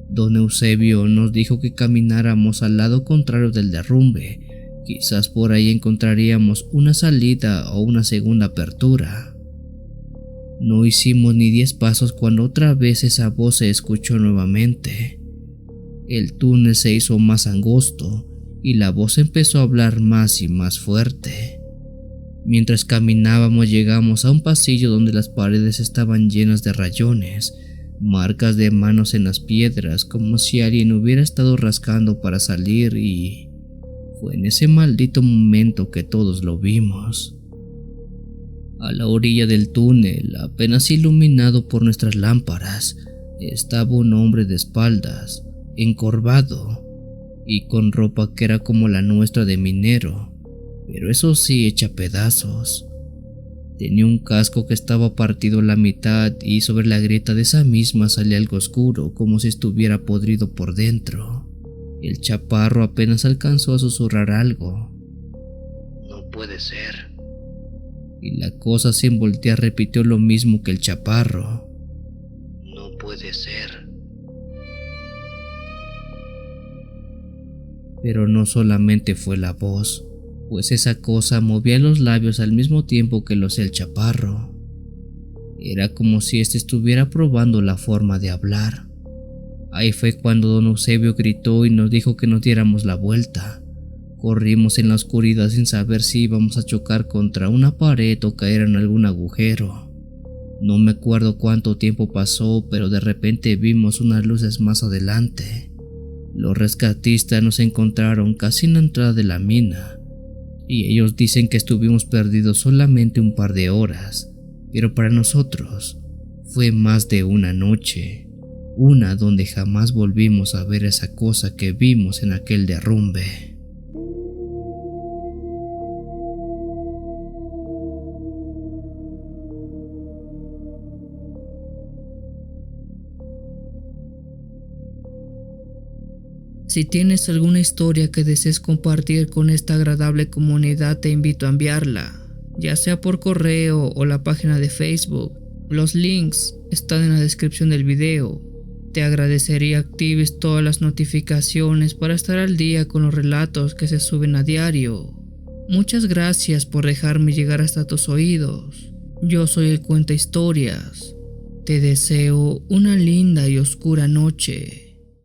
Don Eusebio nos dijo que camináramos al lado contrario del derrumbe, quizás por ahí encontraríamos una salida o una segunda apertura. No hicimos ni 10 pasos cuando otra vez esa voz se escuchó nuevamente. El túnel se hizo más angosto y la voz empezó a hablar más y más fuerte. Mientras caminábamos llegamos a un pasillo donde las paredes estaban llenas de rayones, marcas de manos en las piedras, como si alguien hubiera estado rascando para salir, y fue en ese maldito momento que todos lo vimos. A la orilla del túnel, apenas iluminado por nuestras lámparas, estaba un hombre de espaldas, encorvado y con ropa que era como la nuestra de minero, pero eso sí hecha pedazos. Tenía un casco que estaba partido a la mitad y sobre la grieta de esa misma salía algo oscuro, como si estuviera podrido por dentro. El Chaparro apenas alcanzó a susurrar algo.
«No puede ser».
Y la cosa sin voltear repitió lo mismo que el Chaparro.
«No puede ser».
Pero no solamente fue la voz, pues esa cosa movía los labios al mismo tiempo que lo hacía el Chaparro. Era como si éste estuviera probando la forma de hablar. Ahí fue cuando Don Eusebio gritó y nos dijo que nos diéramos la vuelta. Corrimos en la oscuridad sin saber si íbamos a chocar contra una pared o caer en algún agujero. No me acuerdo cuánto tiempo pasó, pero de repente vimos unas luces más adelante. Los rescatistas nos encontraron casi en la entrada de la mina, y ellos dicen que estuvimos perdidos solamente un par de horas, pero para nosotros fue más de una noche, una donde jamás volvimos a ver esa cosa que vimos en aquel derrumbe. Si tienes alguna historia que desees compartir con esta agradable comunidad, te invito a enviarla, ya sea por correo o la página de Facebook. Los links están en la descripción del video. Te agradecería actives todas las notificaciones para estar al día con los relatos que se suben a diario. Muchas gracias por dejarme llegar hasta tus oídos. Yo soy el Cuenta Historias. Te deseo una linda y oscura noche.